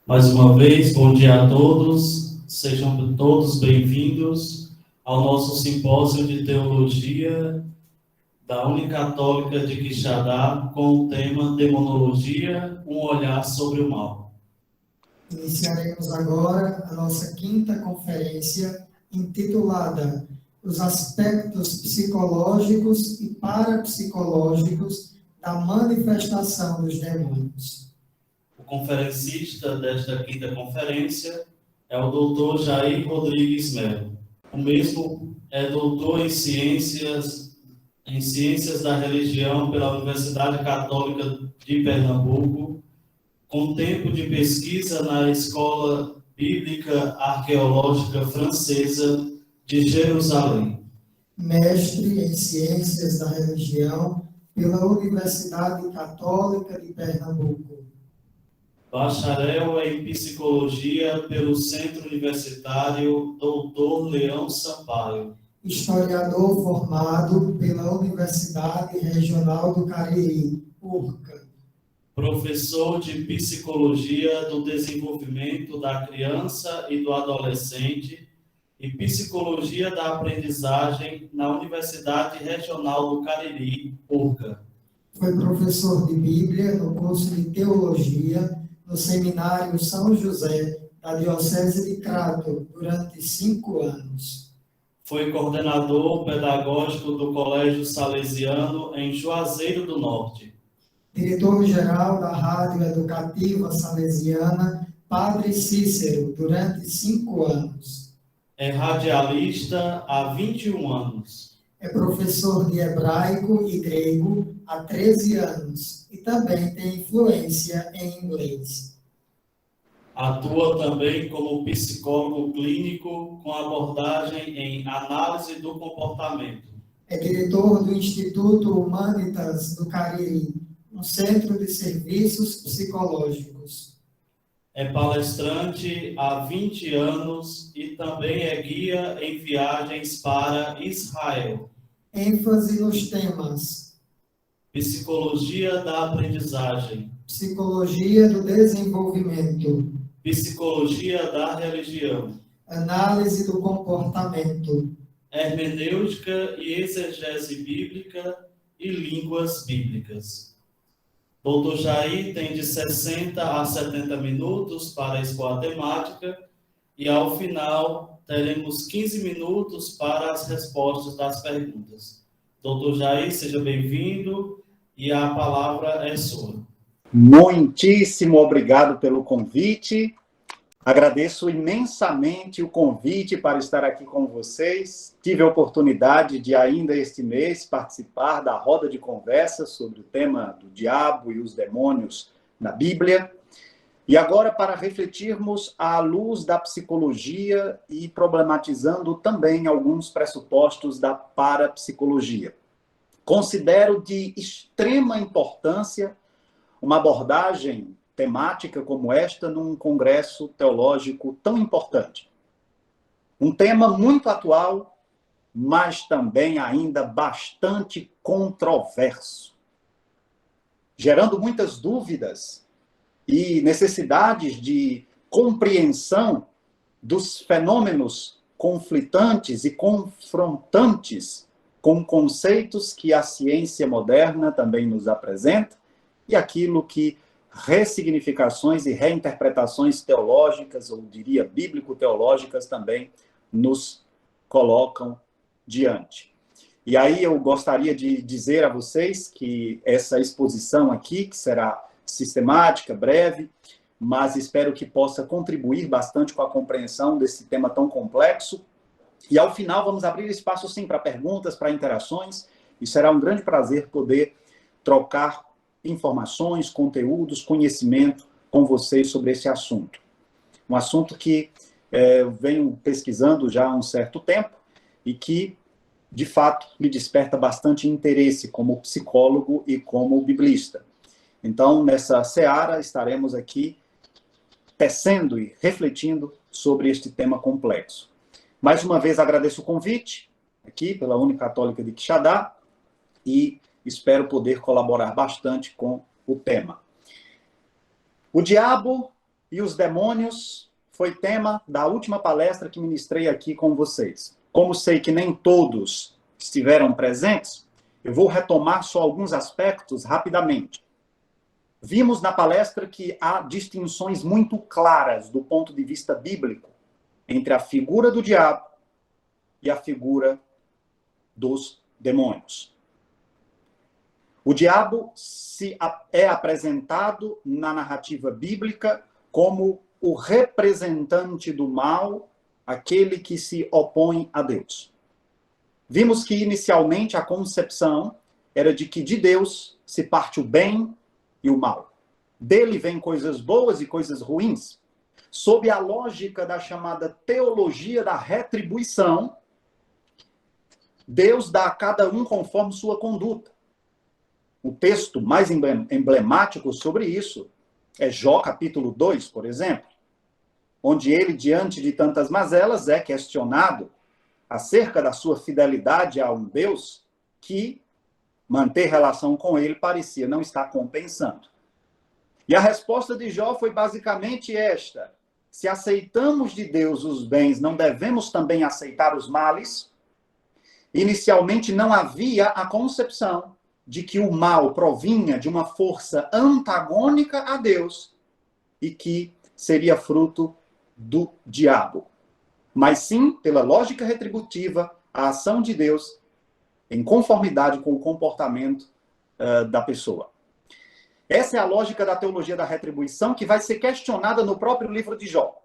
Mais uma vez, bom dia a todos, sejam todos bem-vindos ao nosso simpósio de teologia da Unicatólica de Quixadá, com o tema Demonologia, um olhar sobre o mal. Iniciaremos agora a nossa quinta conferência, intitulada Os aspectos psicológicos e parapsicológicos da manifestação dos demônios. O conferencista desta quinta conferência é o Dr. Jair Rodrigues Melo. O mesmo é doutor em Ciências da Religião pela Universidade Católica de Pernambuco, com tempo de pesquisa na Escola Bíblica Arqueológica Francesa de Jerusalém. Mestre em Ciências da Religião pela Universidade Católica de Pernambuco. Bacharel em Psicologia pelo Centro Universitário Dr. Leão Sampaio. Historiador formado pela Universidade Regional do Cariri, URCA. Professor de Psicologia do Desenvolvimento da Criança e do Adolescente e Psicologia da Aprendizagem na Universidade Regional do Cariri, URCA. Foi professor de Bíblia no curso de Teologia no Seminário São José, da Diocese de Crato, durante 5 anos. Foi coordenador pedagógico do Colégio Salesiano em Juazeiro do Norte. Diretor-geral da Rádio Educativa Salesiana, Padre Cícero, durante 5 anos. É radialista há 21 anos. É professor de hebraico e grego há 13 anos e também tem influência em inglês. Atua também como psicólogo clínico com abordagem em análise do comportamento. É diretor do Instituto Humanitas do Cariri, um centro de serviços psicológicos. É palestrante há 20 anos e também é guia em viagens para Israel. ênfase nos temas: Psicologia da aprendizagem, psicologia do desenvolvimento, psicologia da religião, análise do comportamento, hermenêutica e exegese bíblica e línguas bíblicas. Dr. Jair tem de 60 a 70 minutos para expor a temática e, ao final, teremos 15 minutos para as respostas das perguntas. Dr. Jair, seja bem-vindo e a palavra é sua. Muitíssimo obrigado pelo convite. Agradeço imensamente o convite para estar aqui com vocês. Tive a oportunidade de, ainda este mês, participar da roda de conversa sobre o tema do diabo e os demônios na Bíblia. E agora, para refletirmos à luz da psicologia e problematizando também alguns pressupostos da parapsicologia. Considero de extrema importância uma abordagem temática como esta num congresso teológico tão importante. Um tema muito atual, mas também ainda bastante controverso, gerando muitas dúvidas e necessidades de compreensão dos fenômenos conflitantes e confrontantes com conceitos que a ciência moderna também nos apresenta e aquilo que ressignificações e reinterpretações teológicas, ou diria bíblico-teológicas, também nos colocam diante. E aí eu gostaria de dizer a vocês que essa exposição aqui, que será sistemática, breve, mas espero que possa contribuir bastante com a compreensão desse tema tão complexo. E ao final vamos abrir espaço sim para perguntas, para interações, e será um grande prazer poder trocar informações, conteúdos, conhecimento com vocês sobre esse assunto. Um assunto que eu venho pesquisando já há um certo tempo e que, de fato, me desperta bastante interesse como psicólogo e como biblista. Então, nessa seara, estaremos aqui tecendo e refletindo sobre este tema complexo. Mais uma vez, agradeço o convite aqui pela Unicatólica de Quixadá e espero poder colaborar bastante com o tema. O diabo e os demônios foi tema da última palestra que ministrei aqui com vocês. Como sei que nem todos estiveram presentes, eu vou retomar só alguns aspectos rapidamente. Vimos na palestra que há distinções muito claras do ponto de vista bíblico entre a figura do diabo e a figura dos demônios. O diabo é apresentado na narrativa bíblica como o representante do mal, aquele que se opõe a Deus. Vimos que inicialmente a concepção era de que de Deus se parte o bem e o mal. Dele vêm coisas boas e coisas ruins. Sob a lógica da chamada teologia da retribuição, Deus dá a cada um conforme sua conduta. O texto mais emblemático sobre isso é Jó, capítulo 2, por exemplo, onde ele, diante de tantas mazelas, é questionado acerca da sua fidelidade a um Deus que manter relação com ele parecia não estar compensando. E a resposta de Jó foi basicamente esta: se aceitamos de Deus os bens, não devemos também aceitar os males? Inicialmente não havia a concepção de que o mal provinha de uma força antagônica a Deus e que seria fruto do diabo. Mas sim, pela lógica retributiva, a ação de Deus em conformidade com o comportamento da pessoa. Essa é a lógica da teologia da retribuição que vai ser questionada no próprio livro de Jó.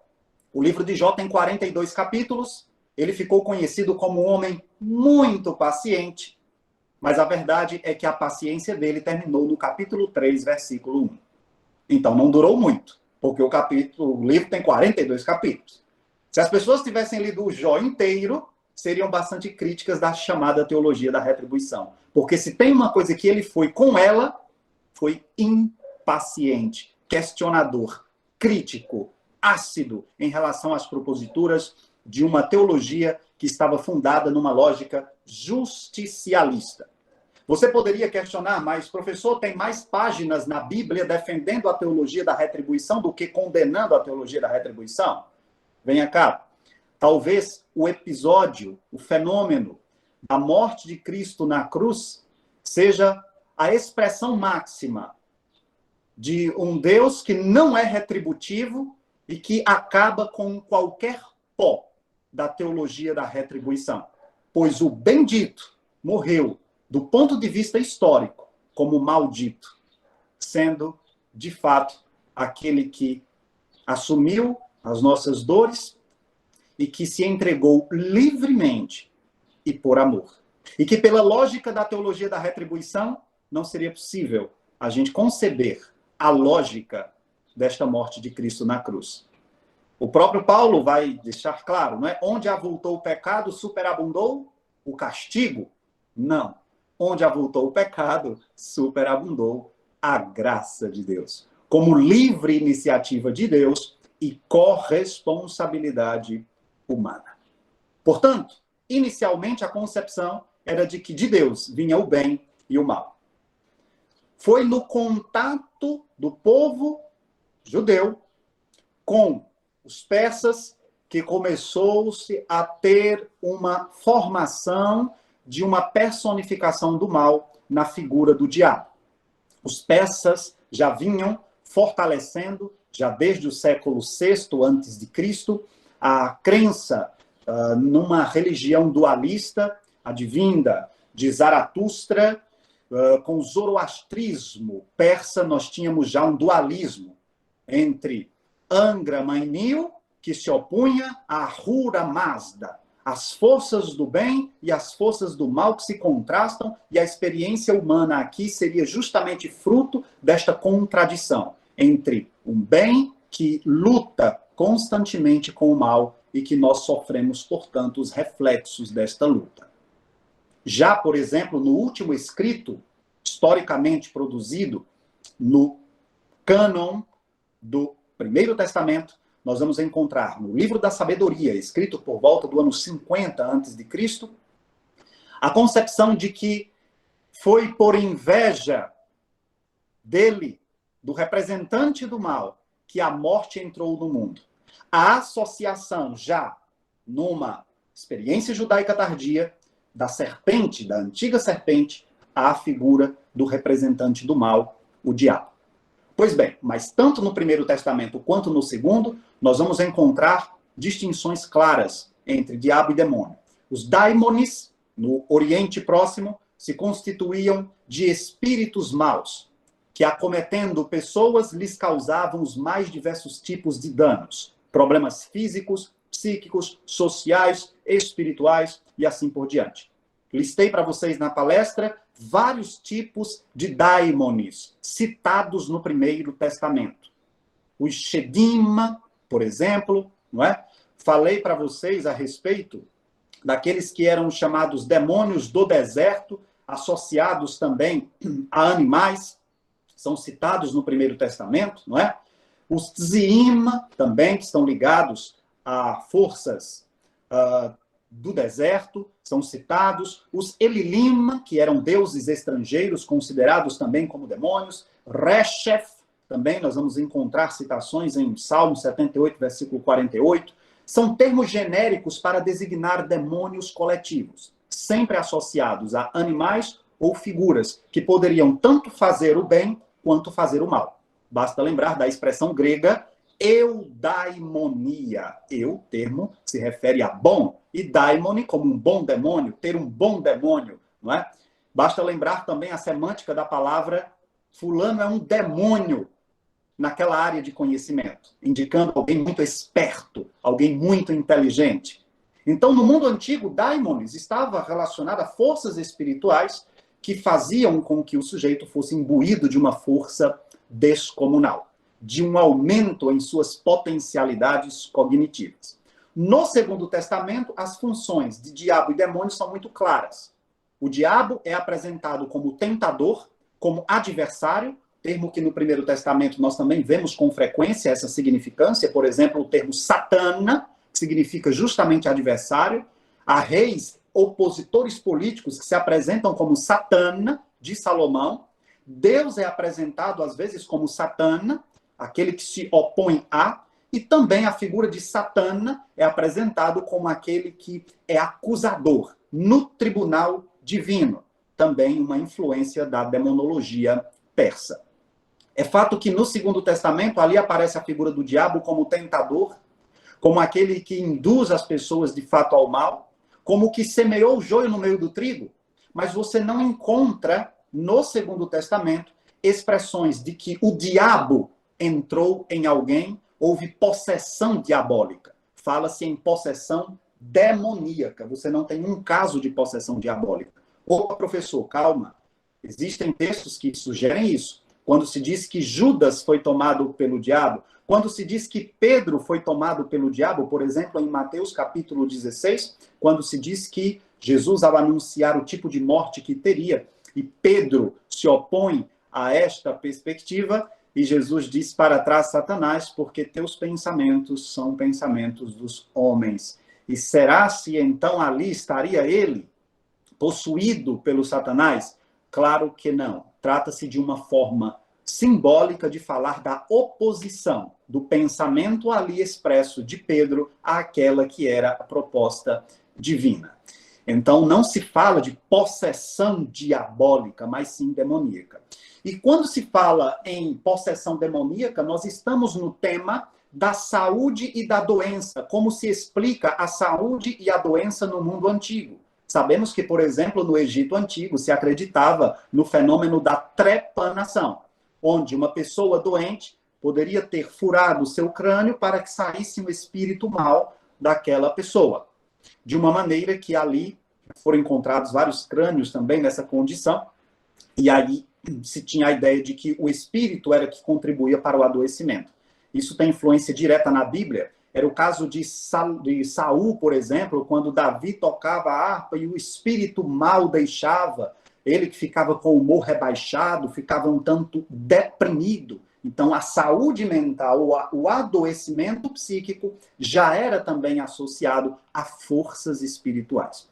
O livro de Jó tem 42 capítulos, ele ficou conhecido como um homem muito paciente, mas a verdade é que a paciência dele terminou no capítulo 3, versículo 1. Então não durou muito, porque o livro tem 42 capítulos. Se as pessoas tivessem lido o Jó inteiro, seriam bastante críticas da chamada teologia da retribuição. Porque se tem uma coisa que ele foi com ela, foi impaciente, questionador, crítico, ácido em relação às proposituras de uma teologia que estava fundada numa lógica justicialista. Você poderia questionar, mas, professor, tem mais páginas na Bíblia defendendo a teologia da retribuição do que condenando a teologia da retribuição? Venha cá. Talvez o episódio, o fenômeno da morte de Cristo na cruz seja a expressão máxima de um Deus que não é retributivo e que acaba com qualquer pó da teologia da retribuição. Pois o bendito morreu, do ponto de vista histórico, como maldito, sendo, de fato, aquele que assumiu as nossas dores e que se entregou livremente e por amor. E que, pela lógica da teologia da retribuição, não seria possível a gente conceber a lógica desta morte de Cristo na cruz. O próprio Paulo vai deixar claro, não é? Onde avultou o pecado, superabundou o castigo? Não. Onde avultou o pecado, superabundou a graça de Deus. Como livre iniciativa de Deus e corresponsabilidade humana. Portanto, inicialmente a concepção era de que de Deus vinha o bem e o mal. Foi no contato do povo judeu com os persas que começou-se a ter uma formação de uma personificação do mal na figura do diabo. Os persas já vinham fortalecendo, já desde o século VI a.C., a crença numa religião dualista, advinda de Zaratustra. Com o zoroastrismo persa, nós tínhamos já um dualismo entre Angra Mainyu, que se opunha a Ahura Mazda, as forças do bem e as forças do mal que se contrastam, e a experiência humana aqui seria justamente fruto desta contradição entre um bem que luta constantemente com o mal e que nós sofremos, portanto, os reflexos desta luta. Já, por exemplo, no último escrito historicamente produzido no cânon do Primeiro Testamento, nós vamos encontrar no Livro da Sabedoria, escrito por volta do ano 50 a.C., a concepção de que foi por inveja dele, do representante do mal, que a morte entrou no mundo. A associação já numa experiência judaica tardia da serpente, da antiga serpente, à figura do representante do mal, o diabo. Pois bem, mas tanto no Primeiro Testamento quanto no Segundo, nós vamos encontrar distinções claras entre diabo e demônio. Os daimones, no Oriente Próximo, se constituíam de espíritos maus, que acometendo pessoas lhes causavam os mais diversos tipos de danos, problemas físicos, psíquicos, sociais, espirituais e assim por diante. Listei para vocês na palestra vários tipos de daimones citados no Primeiro Testamento. Os Shedim, por exemplo, não é? Falei para vocês a respeito daqueles que eram chamados demônios do deserto, associados também a animais, são citados no Primeiro Testamento, não é? Os Tzim também, que estão ligados a forças do deserto, são citados. Os Elilim, que eram deuses estrangeiros, considerados também como demônios. Reshef, também nós vamos encontrar citações em Salmo 78, versículo 48. São termos genéricos para designar demônios coletivos, sempre associados a animais ou figuras que poderiam tanto fazer o bem quanto fazer o mal. Basta lembrar da expressão grega eudaimonia. Eu, termo, se refere a bom, e daimoni, como um bom demônio, ter um bom demônio, não é? Basta lembrar também a semântica da palavra fulano é um demônio naquela área de conhecimento, indicando alguém muito esperto, alguém muito inteligente. Então, no mundo antigo, daimones estava relacionado a forças espirituais que faziam com que o sujeito fosse imbuído de uma força descomunal, de um aumento em suas potencialidades cognitivas. No Segundo Testamento, as funções de diabo e demônio são muito claras. O diabo é apresentado como tentador, como adversário, termo que no Primeiro Testamento nós também vemos com frequência essa significância, por exemplo, o termo satana, que significa justamente adversário. Há reis opositores políticos que se apresentam como Satana, de Salomão. Deus é apresentado às vezes como Satana, aquele que se opõe a, e também a figura de Satana é apresentado como aquele que é acusador no tribunal divino, também uma influência da demonologia persa. É fato que no Segundo Testamento ali aparece a figura do diabo como tentador, como aquele que induz as pessoas de fato ao mal, como que semeou o joio no meio do trigo, mas você não encontra no Segundo Testamento expressões de que o diabo entrou em alguém, houve possessão diabólica. Fala-se em possessão demoníaca. Você não tem um caso de possessão diabólica. Opa, professor, calma. Existem textos que sugerem isso. Quando se diz que Judas foi tomado pelo diabo, quando se diz que Pedro foi tomado pelo diabo, por exemplo, em Mateus capítulo 16, quando se diz que Jesus, ao anunciar o tipo de morte que teria, e Pedro se opõe a esta perspectiva, e Jesus diz para trás, Satanás, porque teus pensamentos são pensamentos dos homens. E será se então ali estaria ele possuído pelo Satanás? Claro que não. Trata-se de uma forma simbólica de falar da oposição do pensamento ali expresso de Pedro àquela que era a proposta divina. Então, não se fala de possessão diabólica, mas sim demoníaca. E quando se fala em possessão demoníaca, nós estamos no tema da saúde e da doença, como se explica a saúde e a doença no mundo antigo. Sabemos que, por exemplo, no Egito Antigo se acreditava no fenômeno da trepanação, onde uma pessoa doente poderia ter furado o seu crânio para que saísse um espírito mau daquela pessoa. De uma maneira que ali foram encontrados vários crânios também nessa condição, e aí se tinha a ideia de que o espírito era que contribuía para o adoecimento. Isso tem influência direta na Bíblia. Era o caso de Saul, por exemplo, quando Davi tocava a harpa e o espírito mal deixava, ele que ficava com o humor rebaixado, ficava um tanto deprimido. Então, a saúde mental, o adoecimento psíquico já era também associado a forças espirituais.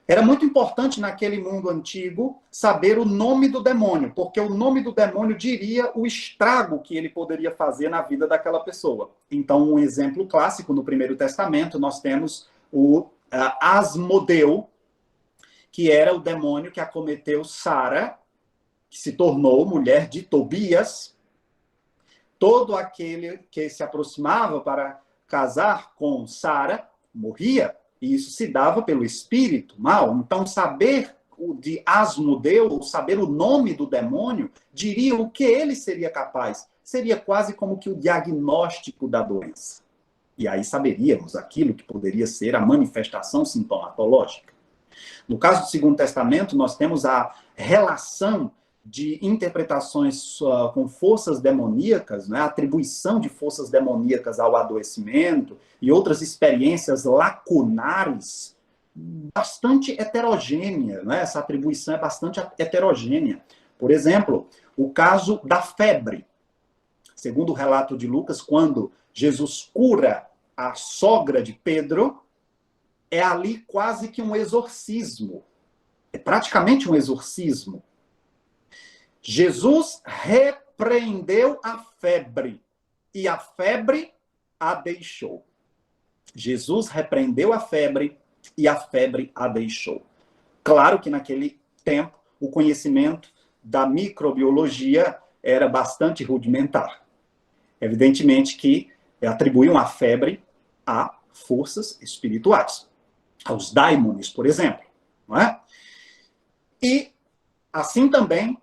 Era muito importante naquele mundo antigo saber o nome do demônio, porque o nome do demônio diria o estrago que ele poderia fazer na vida daquela pessoa. Então, um exemplo clássico no Primeiro Testamento, nós temos o Asmodeu, que era o demônio que acometeu Sara, que se tornou mulher de Tobias. Todo aquele que se aproximava para casar com Sara morria. E isso se dava pelo espírito mal. Então, saber o de Asmodeu, ou saber o nome do demônio, diria o que ele seria capaz. Seria quase como que o diagnóstico da doença. E aí saberíamos aquilo que poderia ser a manifestação sintomatológica. No caso do Segundo Testamento, nós temos a relação de interpretações com forças demoníacas, né? A atribuição de forças demoníacas ao adoecimento e outras experiências lacunares bastante heterogênea, né? Essa atribuição é bastante heterogênea. Por exemplo, o caso da febre. Segundo o relato de Lucas, quando Jesus cura a sogra de Pedro, é ali quase que um exorcismo. É praticamente um exorcismo. Jesus repreendeu a febre e a febre a deixou. Jesus repreendeu a febre e a febre a deixou. Claro que naquele tempo o conhecimento da microbiologia era bastante rudimentar. Evidentemente que atribuíam a febre a forças espirituais, aos daimones, por exemplo, não é? E assim também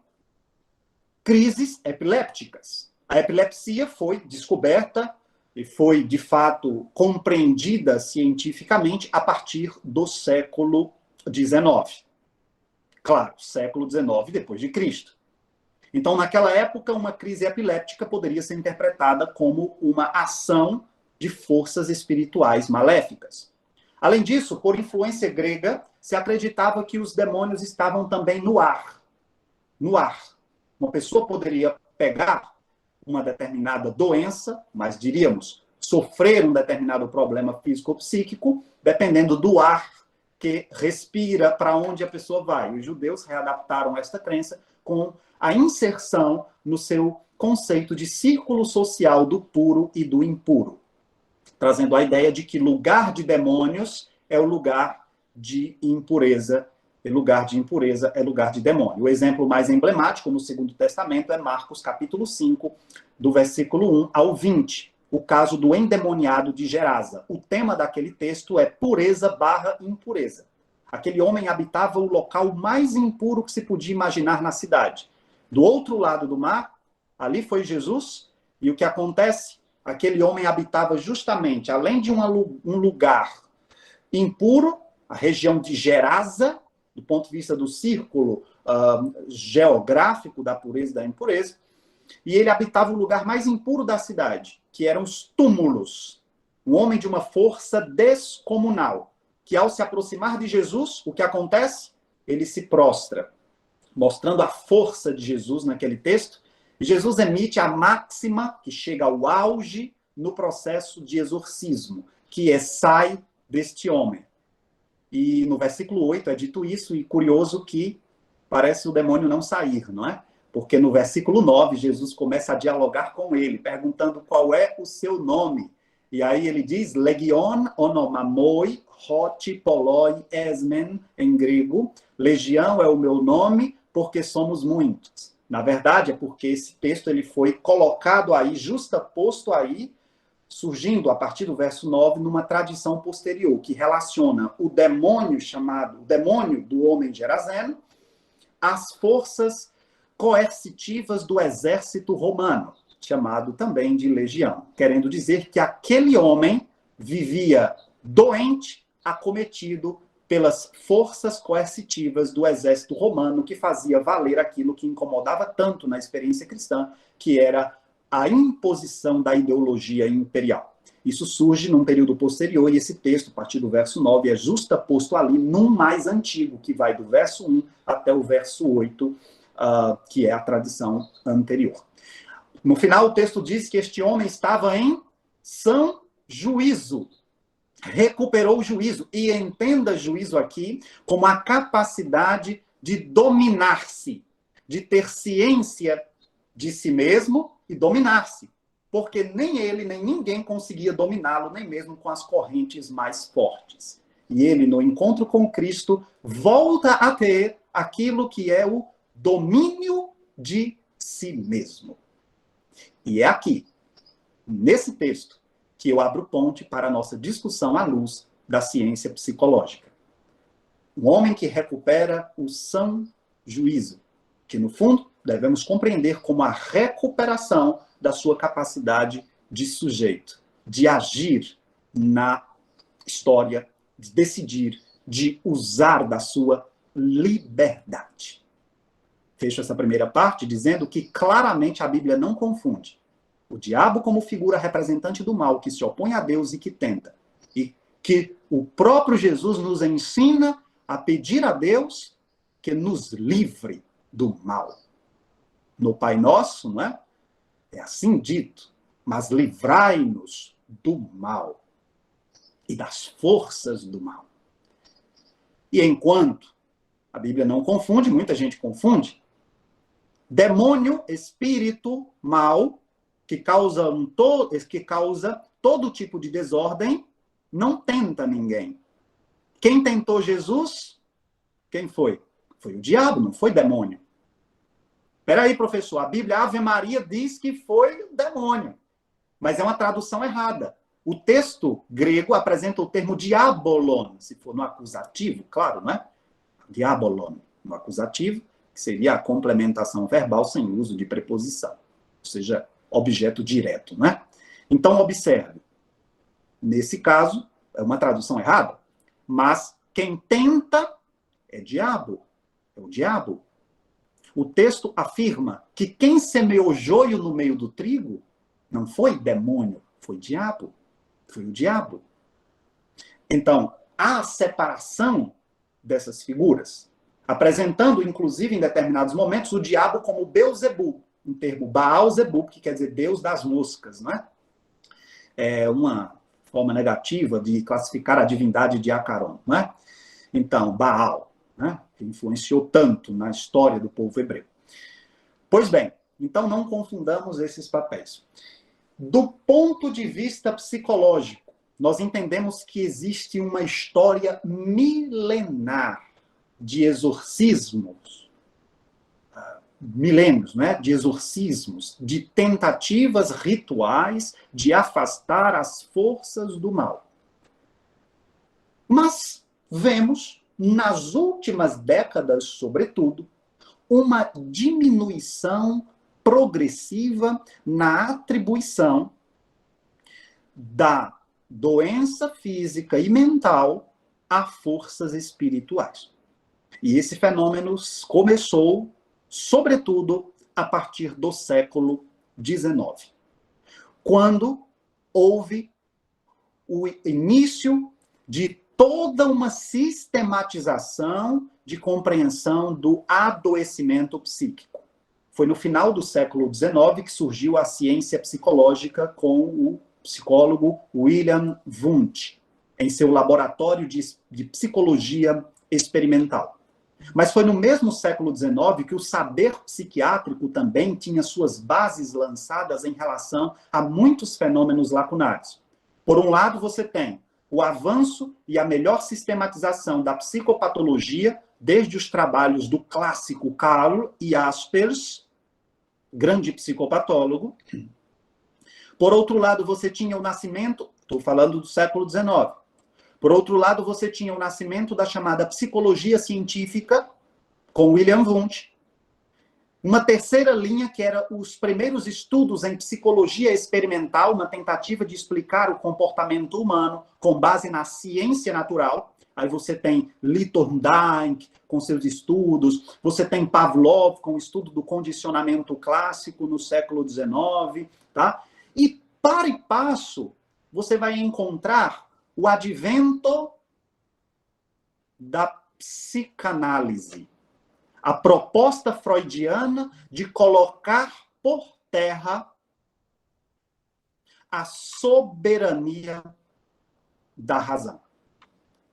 crises epilépticas. A epilepsia foi descoberta e foi, de fato, compreendida cientificamente a partir do século XIX. Claro, século XIX depois de Cristo. Então, naquela época, uma crise epiléptica poderia ser interpretada como uma ação de forças espirituais maléficas. Além disso, por influência grega, se acreditava que os demônios estavam também no ar. No ar. Uma pessoa poderia pegar uma determinada doença, mas diríamos, sofrer um determinado problema físico ou psíquico, dependendo do ar que respira, para onde a pessoa vai. Os judeus readaptaram esta crença com a inserção no seu conceito de círculo social do puro e do impuro, trazendo a ideia de que lugar de demônios é o lugar de impureza. E lugar de impureza é lugar de demônio. O exemplo mais emblemático no Segundo Testamento é Marcos capítulo 5, do versículo 1 ao 20. O caso do endemoniado de Gerasa. O tema daquele texto é pureza/impureza. Aquele homem habitava o local mais impuro que se podia imaginar na cidade. Do outro lado do mar, ali foi Jesus, e o que acontece? Aquele homem habitava justamente, além de um lugar impuro, a região de Gerasa, do ponto de vista do círculo geográfico da pureza e da impureza, e ele habitava o lugar mais impuro da cidade, que eram os túmulos. Um homem de uma força descomunal, que ao se aproximar de Jesus, o que acontece? Ele se prostra, mostrando a força de Jesus naquele texto. E Jesus emite a máxima que chega ao auge no processo de exorcismo, que é: sai deste homem. E no versículo 8 é dito isso, e curioso que parece o demônio não sair, não é? Porque no versículo 9, Jesus começa a dialogar com ele, perguntando qual é o seu nome. E aí ele diz, legion onomamoi hoti poloi esmen, em grego. Legião é o meu nome, porque somos muitos. Na verdade, é porque esse texto ele foi colocado aí, justaposto aí, surgindo a partir do verso 9, numa tradição posterior, que relaciona o demônio do homem geraseno, às forças coercitivas do exército romano, chamado também de legião, querendo dizer que aquele homem vivia doente, acometido pelas forças coercitivas do exército romano, que fazia valer aquilo que incomodava tanto na experiência cristã, que era a imposição da ideologia imperial. Isso surge num período posterior, e esse texto, a partir do verso 9, é justaposto ali num mais antigo, que vai do verso 1 até o verso 8, que é a tradição anterior. No final, o texto diz que este homem estava em são juízo. recuperou o juízo. E entenda juízo aqui como a capacidade de dominar-se, de ter ciência de si mesmo e dominar-se. Porque nem ele, nem ninguém conseguia dominá-lo, nem mesmo com as correntes mais fortes. E ele, no encontro com Cristo, volta a ter aquilo que é o domínio de si mesmo. E é aqui, nesse texto, que eu abro ponte para a nossa discussão à luz da ciência psicológica. Um homem que recupera o são juízo, que no fundo devemos compreender como a recuperação da sua capacidade de sujeito, de agir na história, de decidir, de usar da sua liberdade. Fecho essa primeira parte dizendo que claramente a Bíblia não confunde o diabo como figura representante do mal, que se opõe a Deus e que tenta. E que o próprio Jesus nos ensina a pedir a Deus que nos livre do mal. No Pai Nosso, não é? É assim dito, mas livrai-nos do mal e das forças do mal. E enquanto a Bíblia não confunde, muita gente confunde, demônio, espírito mal, que causa todo tipo de desordem, não tenta ninguém. Quem tentou Jesus? Quem foi? Foi o diabo, não foi demônio. Espera aí, professor, a Bíblia Ave Maria diz que foi o demônio, mas é uma tradução errada. O texto grego apresenta o termo diabolon, se for no acusativo, claro, não é? Diabolon, no acusativo, que seria a complementação verbal sem uso de preposição, ou seja, objeto direto, né? Então, observe. Nesse caso, é uma tradução errada, mas quem tenta é diabo, é o diabo. O texto afirma que quem semeou joio no meio do trigo não foi demônio, foi diabo. Foi o diabo. Então, há separação dessas figuras, apresentando, inclusive, em determinados momentos, o diabo como Beuzebu, um termo Baal-Zebub, que quer dizer Deus das moscas, não é? É uma forma negativa de classificar a divindade de Acaron, não é? Então, Baal, né? Que influenciou tanto na história do povo hebreu. Pois bem, então não confundamos esses papéis. Do ponto de vista psicológico, nós entendemos que existe uma história milenar de exorcismos, milênios, né, de exorcismos, de tentativas rituais de afastar as forças do mal. Mas vemos, nas últimas décadas, sobretudo, uma diminuição progressiva na atribuição da doença física e mental a forças espirituais. E esse fenômeno começou, sobretudo, a partir do século XIX, quando houve o início de toda uma sistematização de compreensão do adoecimento psíquico. Foi no final do século XIX que surgiu a ciência psicológica com o psicólogo William Wundt, em seu laboratório de psicologia experimental. Mas foi no mesmo século XIX que o saber psiquiátrico também tinha suas bases lançadas em relação a muitos fenômenos lacunares. Por um lado, você tem o avanço e a melhor sistematização da psicopatologia, desde os trabalhos do clássico Karl Jaspers, grande psicopatólogo. Por outro lado, você tinha o nascimento, estou falando do século XIX. Por outro lado, você tinha o nascimento da chamada psicologia científica, com William Wundt. Uma terceira linha, que era os primeiros estudos em psicologia experimental, uma tentativa de explicar o comportamento humano com base na ciência natural. Aí você tem Thorndike com seus estudos, você tem Pavlov com o estudo do condicionamento clássico no século XIX, tá? E, para e passo, você vai encontrar o advento da psicanálise. A proposta freudiana de colocar por terra a soberania da razão.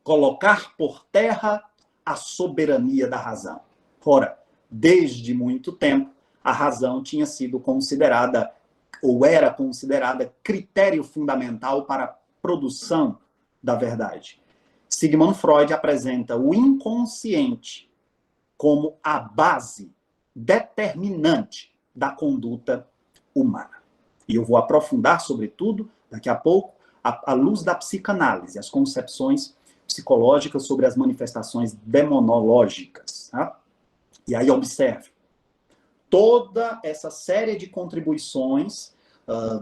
Colocar por terra a soberania da razão. Ora, desde muito tempo, a razão tinha sido considerada, ou era considerada, critério fundamental para a produção da verdade. Sigmund Freud apresenta o inconsciente como a base determinante da conduta humana. E eu vou aprofundar, sobretudo, daqui a pouco, à luz da psicanálise, as concepções psicológicas sobre as manifestações demonológicas. Tá? E aí observe, toda essa série de contribuições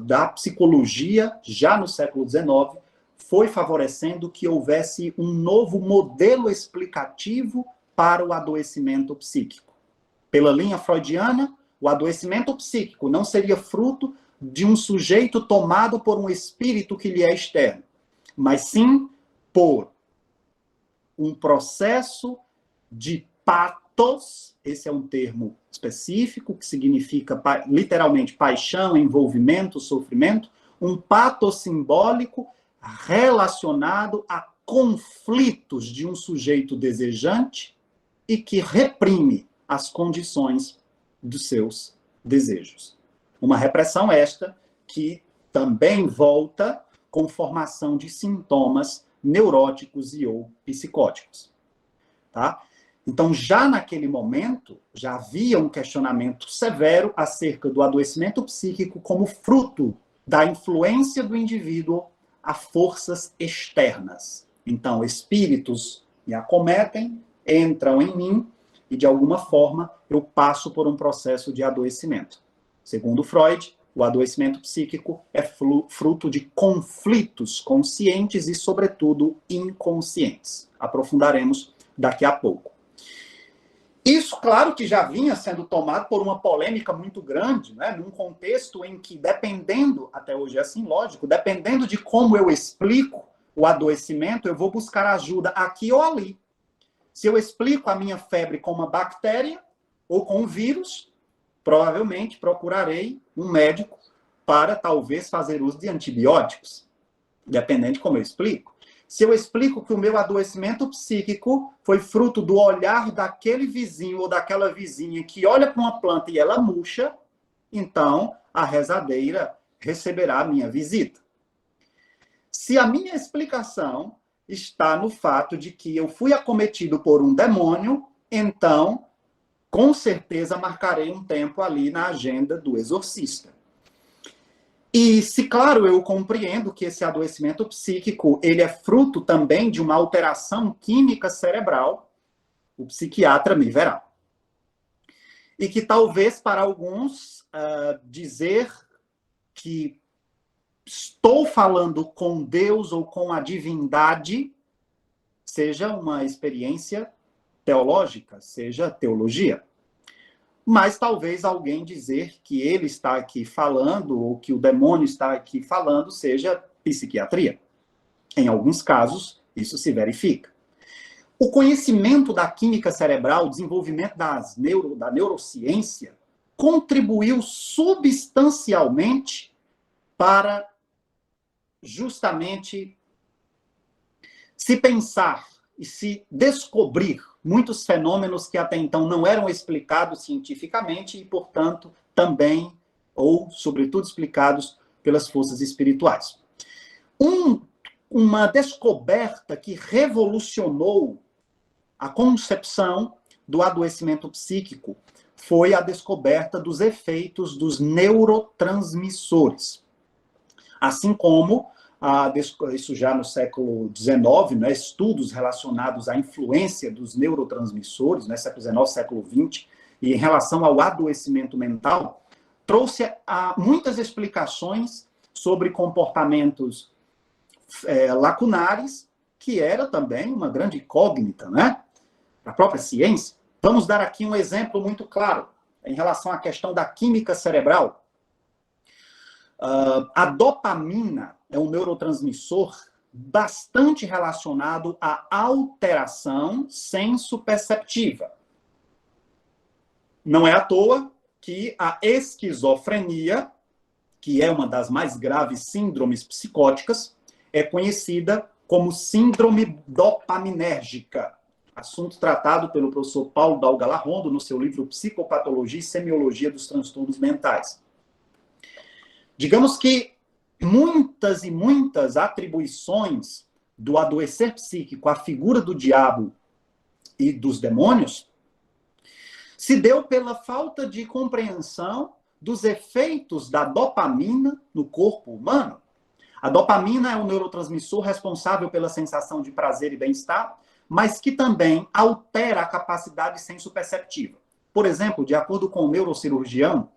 da psicologia, já no século XIX, foi favorecendo que houvesse um novo modelo explicativo para o adoecimento psíquico. Pela linha freudiana, o adoecimento psíquico não seria fruto de um sujeito tomado por um espírito que lhe é externo, mas sim por um processo de patos, esse é um termo específico que significa literalmente paixão, envolvimento, sofrimento, um patos simbólico relacionado a conflitos de um sujeito desejante e que reprime as condições dos seus desejos. Uma repressão esta que também volta com formação de sintomas neuróticos e ou psicóticos. Tá? Então, já naquele momento, já havia um questionamento severo acerca do adoecimento psíquico como fruto da influência do indivíduo a forças externas. Então, espíritos me acometem, entram em mim e, de alguma forma, eu passo por um processo de adoecimento. Segundo Freud, o adoecimento psíquico é fruto de conflitos conscientes e, sobretudo, inconscientes. Aprofundaremos daqui a pouco. Isso, claro, que já vinha sendo tomado por uma polêmica muito grande, né? Num contexto em que, dependendo, até hoje é assim, lógico, dependendo de como eu explico o adoecimento, eu vou buscar ajuda aqui ou ali. Se eu explico a minha febre com uma bactéria ou com um vírus, provavelmente procurarei um médico para, talvez, fazer uso de antibióticos, dependendo de como eu explico. Se eu explico que o meu adoecimento psíquico foi fruto do olhar daquele vizinho ou daquela vizinha que olha para uma planta e ela murcha, então a rezadeira receberá a minha visita. Se a minha explicação está no fato de que eu fui acometido por um demônio, então, com certeza, marcarei um tempo ali na agenda do exorcista. E se, claro, eu compreendo que esse adoecimento psíquico ele é fruto também de uma alteração química cerebral, o psiquiatra me verá. E que talvez para alguns dizer que estou falando com Deus ou com a divindade seja uma experiência teológica, seja teologia. Mas talvez alguém dizer que ele está aqui falando, ou que o demônio está aqui falando, seja psiquiatria. Em alguns casos, isso se verifica. O conhecimento da química cerebral, o desenvolvimento da neurociência, contribuiu substancialmente para justamente se pensar e se descobrir muitos fenômenos que até então não eram explicados cientificamente e, portanto, também, ou sobretudo, explicados pelas forças espirituais. Uma descoberta que revolucionou a concepção do adoecimento psíquico foi a descoberta dos efeitos dos neurotransmissores. Assim como isso já no século XIX, né, estudos relacionados à influência dos neurotransmissores, né, século XIX, século XX, e em relação ao adoecimento mental, trouxe muitas explicações sobre comportamentos lacunares, que era também uma grande incógnita, né, para a própria ciência. Vamos dar aqui um exemplo muito claro em relação à questão da química cerebral. A dopamina é um neurotransmissor bastante relacionado à alteração senso-perceptiva. Não é à toa que a esquizofrenia, que é uma das mais graves síndromes psicóticas, é conhecida como síndrome dopaminérgica, assunto tratado pelo professor Paulo Dalgalarrondo no seu livro Psicopatologia e Semiologia dos Transtornos Mentais. Digamos que muitas e muitas atribuições do adoecer psíquico à figura do diabo e dos demônios se deu pela falta de compreensão dos efeitos da dopamina no corpo humano. A dopamina é um neurotransmissor responsável pela sensação de prazer e bem-estar, mas que também altera a capacidade senso-perceptiva. Por exemplo, de acordo com o neurocirurgião,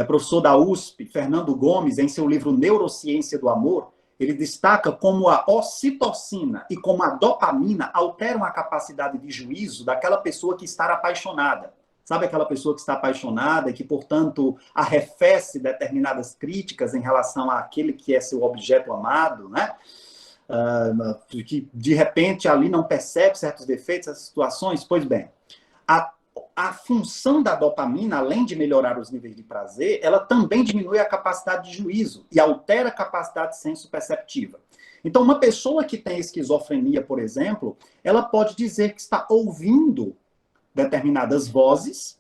professor da USP, Fernando Gomes, em seu livro Neurociência do Amor, ele destaca como a ocitocina e como a dopamina alteram a capacidade de juízo daquela pessoa que está apaixonada. Sabe aquela pessoa que está apaixonada e que, portanto, arrefece determinadas críticas em relação àquele que é seu objeto amado, né? Que, de repente, ali não percebe certos defeitos, essas situações? Pois bem, a função da dopamina, além de melhorar os níveis de prazer, ela também diminui a capacidade de juízo e altera a capacidade senso-perceptiva. Então, uma pessoa que tem esquizofrenia, por exemplo, ela pode dizer que está ouvindo determinadas vozes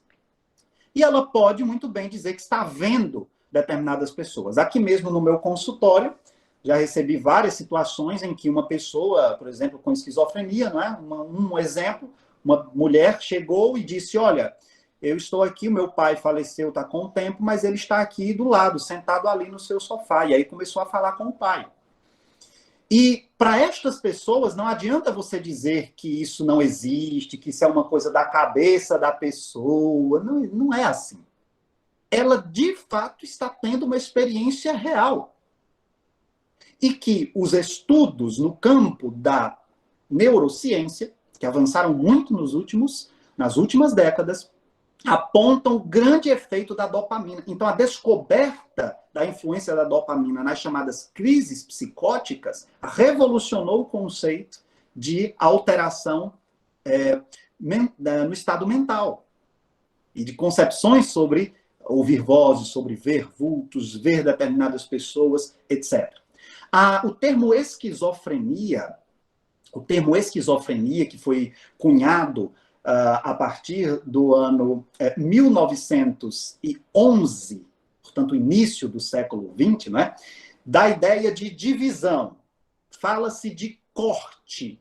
e ela pode muito bem dizer que está vendo determinadas pessoas. Aqui mesmo no meu consultório, já recebi várias situações em que uma pessoa, por exemplo, com esquizofrenia, não é? Um exemplo, uma mulher chegou e disse, olha, eu estou aqui, o meu pai faleceu, está com o tempo, mas ele está aqui do lado, sentado ali no seu sofá. E aí começou a falar com o pai. E para estas pessoas, não adianta você dizer que isso não existe, que isso é uma coisa da cabeça da pessoa. Não, não é assim. Ela, de fato, está tendo uma experiência real. E que os estudos no campo da neurociência, que avançaram muito nas últimas décadas, apontam o grande efeito da dopamina. Então, a descoberta da influência da dopamina nas chamadas crises psicóticas revolucionou o conceito de alteração no estado mental e de concepções sobre ouvir vozes, sobre ver vultos, ver determinadas pessoas, etc. O termo esquizofrenia, que foi cunhado a partir do ano 1911, portanto, início do século XX, né, da ideia de divisão. Fala-se de corte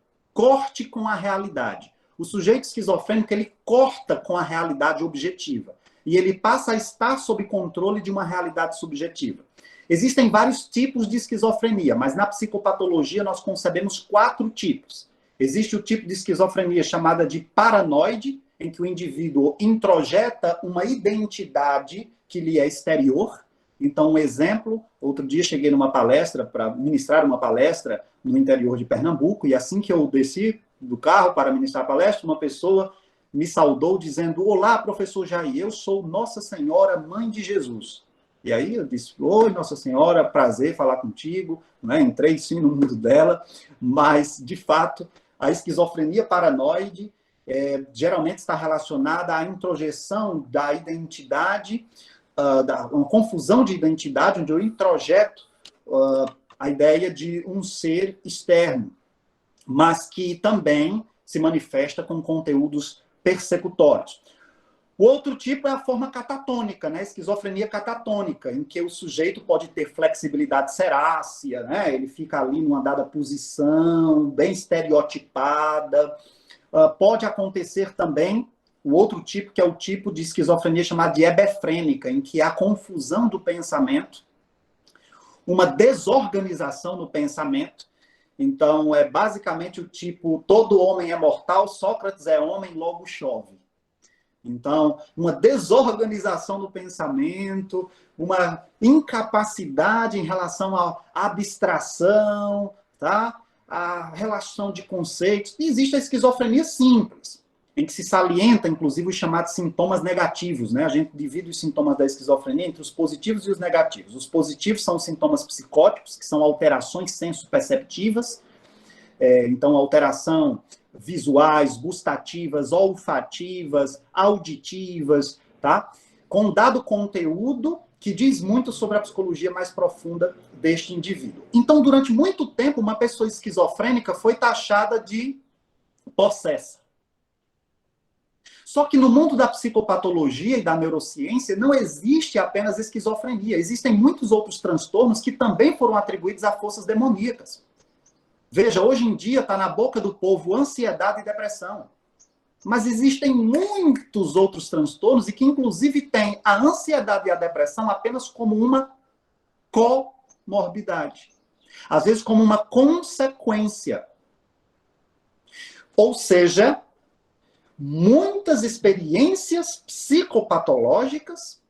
com a realidade. O sujeito esquizofrênico, ele corta com a realidade objetiva e ele passa a estar sob controle de uma realidade subjetiva. Existem vários tipos de esquizofrenia, mas na psicopatologia nós concebemos 4 tipos. Existe o tipo de esquizofrenia chamada de paranoide, em que o indivíduo introjeta uma identidade que lhe é exterior. Então, um exemplo, outro dia cheguei numa palestra, para ministrar uma palestra no interior de Pernambuco, e assim que eu desci do carro para ministrar a palestra, uma pessoa me saudou dizendo, olá, professor Jair, eu sou Nossa Senhora, Mãe de Jesus. E aí eu disse, oi, Nossa Senhora, prazer falar contigo, né? Entrei sim no mundo dela, mas, de fato, a esquizofrenia paranoide geralmente está relacionada à introjeção da identidade, uma confusão de identidade, onde eu introjeto a ideia de um ser externo, mas que também se manifesta com conteúdos persecutórios. O outro tipo é a forma catatônica, né? Esquizofrenia catatônica, em que o sujeito pode ter flexibilidade serácea, né? Ele fica ali numa dada posição, bem estereotipada. Pode acontecer também o outro tipo, que é o tipo de esquizofrenia chamada de hebefrênica, em que há confusão do pensamento, uma desorganização no pensamento. Então, é basicamente o tipo, todo homem é mortal, Sócrates é homem, logo chove. Então, uma desorganização do pensamento, uma incapacidade em relação à abstração, tá? A relação de conceitos. E existe a esquizofrenia simples, em que se salienta, inclusive, os chamados sintomas negativos, né? A gente divide os sintomas da esquizofrenia entre os positivos e os negativos. Os positivos são os sintomas psicóticos, que são alterações senso-perceptivas, então, alteração visuais, gustativas, olfativas, auditivas, tá? Com dado conteúdo que diz muito sobre a psicologia mais profunda deste indivíduo. Então, durante muito tempo, uma pessoa esquizofrênica foi taxada de possessa. Só que no mundo da psicopatologia e da neurociência não existe apenas esquizofrenia. Existem muitos outros transtornos que também foram atribuídos a forças demoníacas. Veja, hoje em dia está na boca do povo ansiedade e depressão. Mas existem muitos outros transtornos e que, inclusive, têm a ansiedade e a depressão apenas como uma comorbidade. Às vezes, como uma consequência. Ou seja, muitas experiências psicopatológicas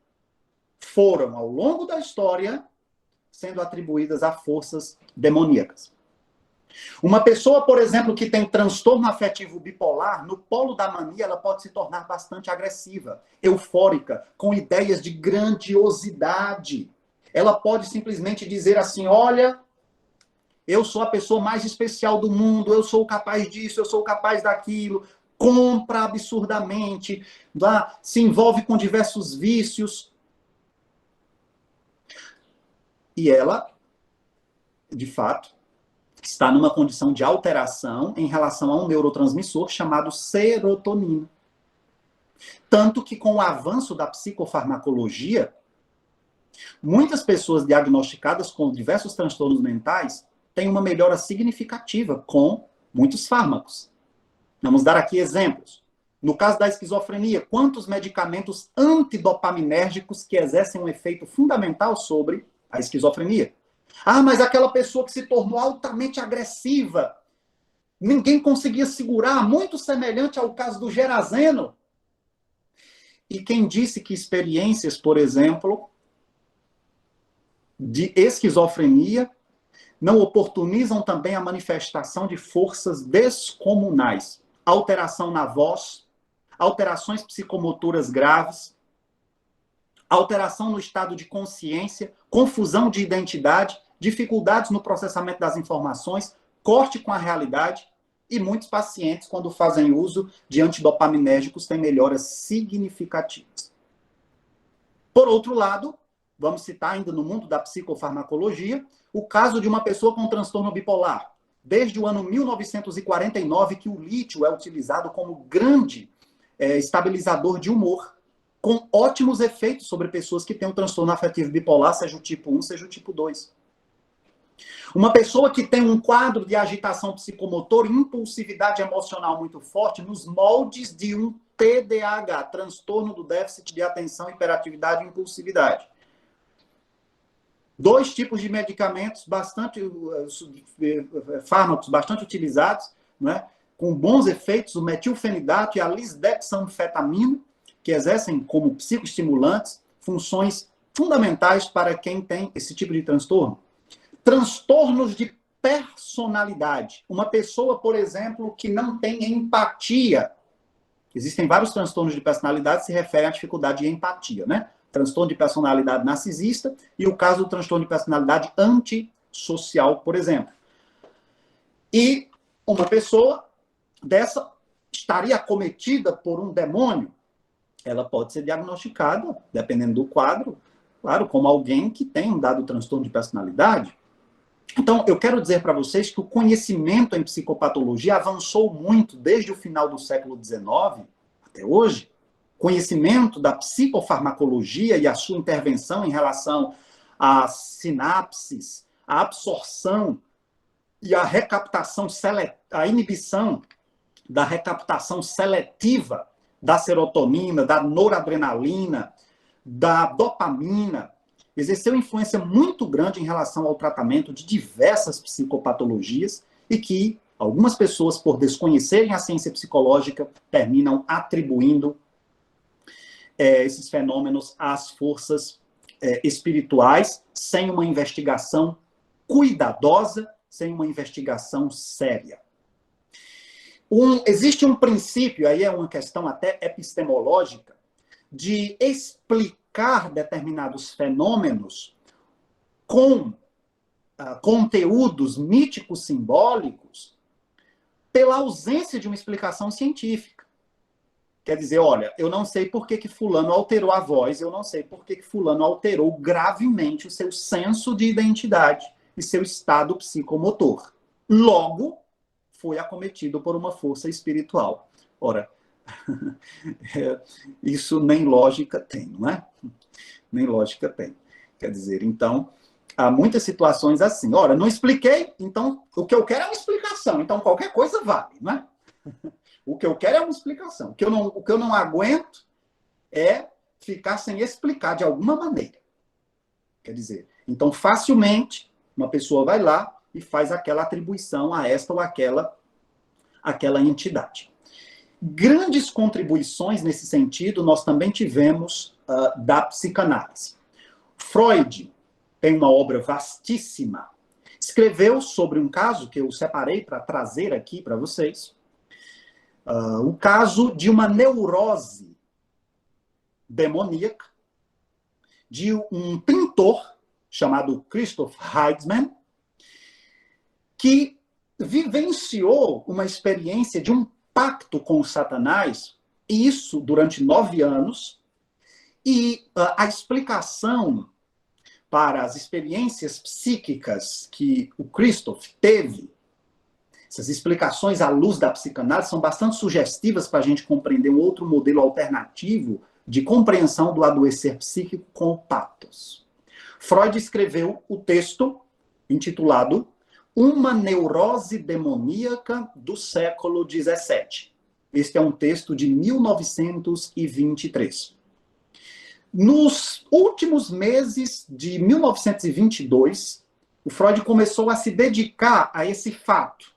foram, ao longo da história, sendo atribuídas a forças demoníacas. Uma pessoa, por exemplo, que tem transtorno afetivo bipolar, no polo da mania, ela pode se tornar bastante agressiva, eufórica, com ideias de grandiosidade. Ela pode simplesmente dizer assim, olha, eu sou a pessoa mais especial do mundo, eu sou capaz disso, eu sou capaz daquilo, compra absurdamente, se envolve com diversos vícios. E ela, de fato, está numa condição de alteração em relação a um neurotransmissor chamado serotonina. Tanto que, com o avanço da psicofarmacologia, muitas pessoas diagnosticadas com diversos transtornos mentais têm uma melhora significativa com muitos fármacos. Vamos dar aqui exemplos. No caso da esquizofrenia, quantos medicamentos antidopaminérgicos que exercem um efeito fundamental sobre a esquizofrenia? Ah, mas aquela pessoa que se tornou altamente agressiva, ninguém conseguia segurar, muito semelhante ao caso do Gerazeno. E quem disse que experiências, por exemplo, de esquizofrenia não oportunizam também a manifestação de forças descomunais? Alteração na voz, alterações psicomotoras graves, alteração no estado de consciência, confusão de identidade, dificuldades no processamento das informações, corte com a realidade, e muitos pacientes, quando fazem uso de antidopaminérgicos, têm melhoras significativas. Por outro lado, vamos citar ainda no mundo da psicofarmacologia, o caso de uma pessoa com transtorno bipolar. Desde o ano 1949 que o lítio é utilizado como grande estabilizador de humor, com ótimos efeitos sobre pessoas que têm um transtorno afetivo bipolar, seja o tipo 1, seja o tipo 2. Uma pessoa que tem um quadro de agitação psicomotora e impulsividade emocional muito forte, nos moldes de um TDAH, transtorno do déficit de atenção, hiperatividade e impulsividade. 2 tipos de medicamentos fármacos bastante utilizados, né, com bons efeitos, o metilfenidato e a lisdexanfetamina, que exercem como psicoestimulantes funções fundamentais para quem tem esse tipo de transtorno. Transtornos de personalidade. Uma pessoa, por exemplo, que não tem empatia. Existem vários transtornos de personalidade que se referem à dificuldade de empatia, né? Transtorno de personalidade narcisista e o caso do transtorno de personalidade antissocial, por exemplo. E uma pessoa dessa estaria acometida por um demônio. Ela pode ser diagnosticada, dependendo do quadro, claro, como alguém que tem um dado transtorno de personalidade. Então, eu quero dizer para vocês que o conhecimento em psicopatologia avançou muito desde o final do século XIX até hoje. Conhecimento da psicofarmacologia e a sua intervenção em relação às sinapses, à absorção e à recaptação, a inibição da recaptação seletiva da serotonina, da noradrenalina, da dopamina, exerceu influência muito grande em relação ao tratamento de diversas psicopatologias e que algumas pessoas, por desconhecerem a ciência psicológica, terminam atribuindo esses fenômenos às forças espirituais, sem uma investigação cuidadosa, sem uma investigação séria. Existe um princípio, aí é uma questão até epistemológica, de explicar determinados fenômenos com conteúdos míticos simbólicos pela ausência de uma explicação científica. Quer dizer, olha, eu não sei por que fulano alterou a voz, eu não sei por que fulano alterou gravemente o seu senso de identidade e seu estado psicomotor. Logo, foi acometido por uma força espiritual. Ora, isso nem lógica tem, não é? Nem lógica tem. Quer dizer, então, há muitas situações assim. Ora, não expliquei, então o que eu quero é uma explicação. Então, qualquer coisa vale, não é? O que eu quero é uma explicação. O que eu não aguento é ficar sem explicar de alguma maneira. Quer dizer, então facilmente uma pessoa vai lá e faz aquela atribuição a esta ou aquela entidade. Grandes contribuições nesse sentido nós também tivemos da psicanálise. Freud tem uma obra vastíssima. Escreveu sobre um caso que eu separei para trazer aqui para vocês. O caso de uma neurose demoníaca de um pintor chamado Christoph Heidsmann, que vivenciou uma experiência de um pacto com o Satanás, isso durante 9 anos, e a explicação para as experiências psíquicas que o Christoph teve, essas explicações à luz da psicanálise são bastante sugestivas para a gente compreender um outro modelo alternativo de compreensão do adoecer psíquico com o patos. Freud escreveu o texto intitulado Uma Neurose Demoníaca do Século XVII. Este é um texto de 1923. Nos últimos meses de 1922, o Freud começou a se dedicar a esse fato.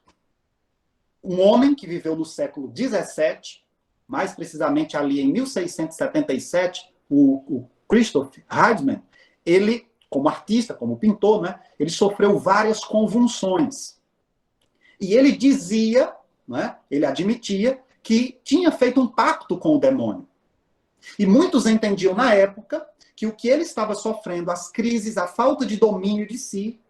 Um homem que viveu no século XVII, mais precisamente ali em 1677, o Christoph Heidsmann, ele, como artista, como pintor, né, ele sofreu várias convulsões. E ele dizia, né, ele admitia, que tinha feito um pacto com o demônio. E muitos entendiam na época que o que ele estava sofrendo, as crises, a falta de domínio de si,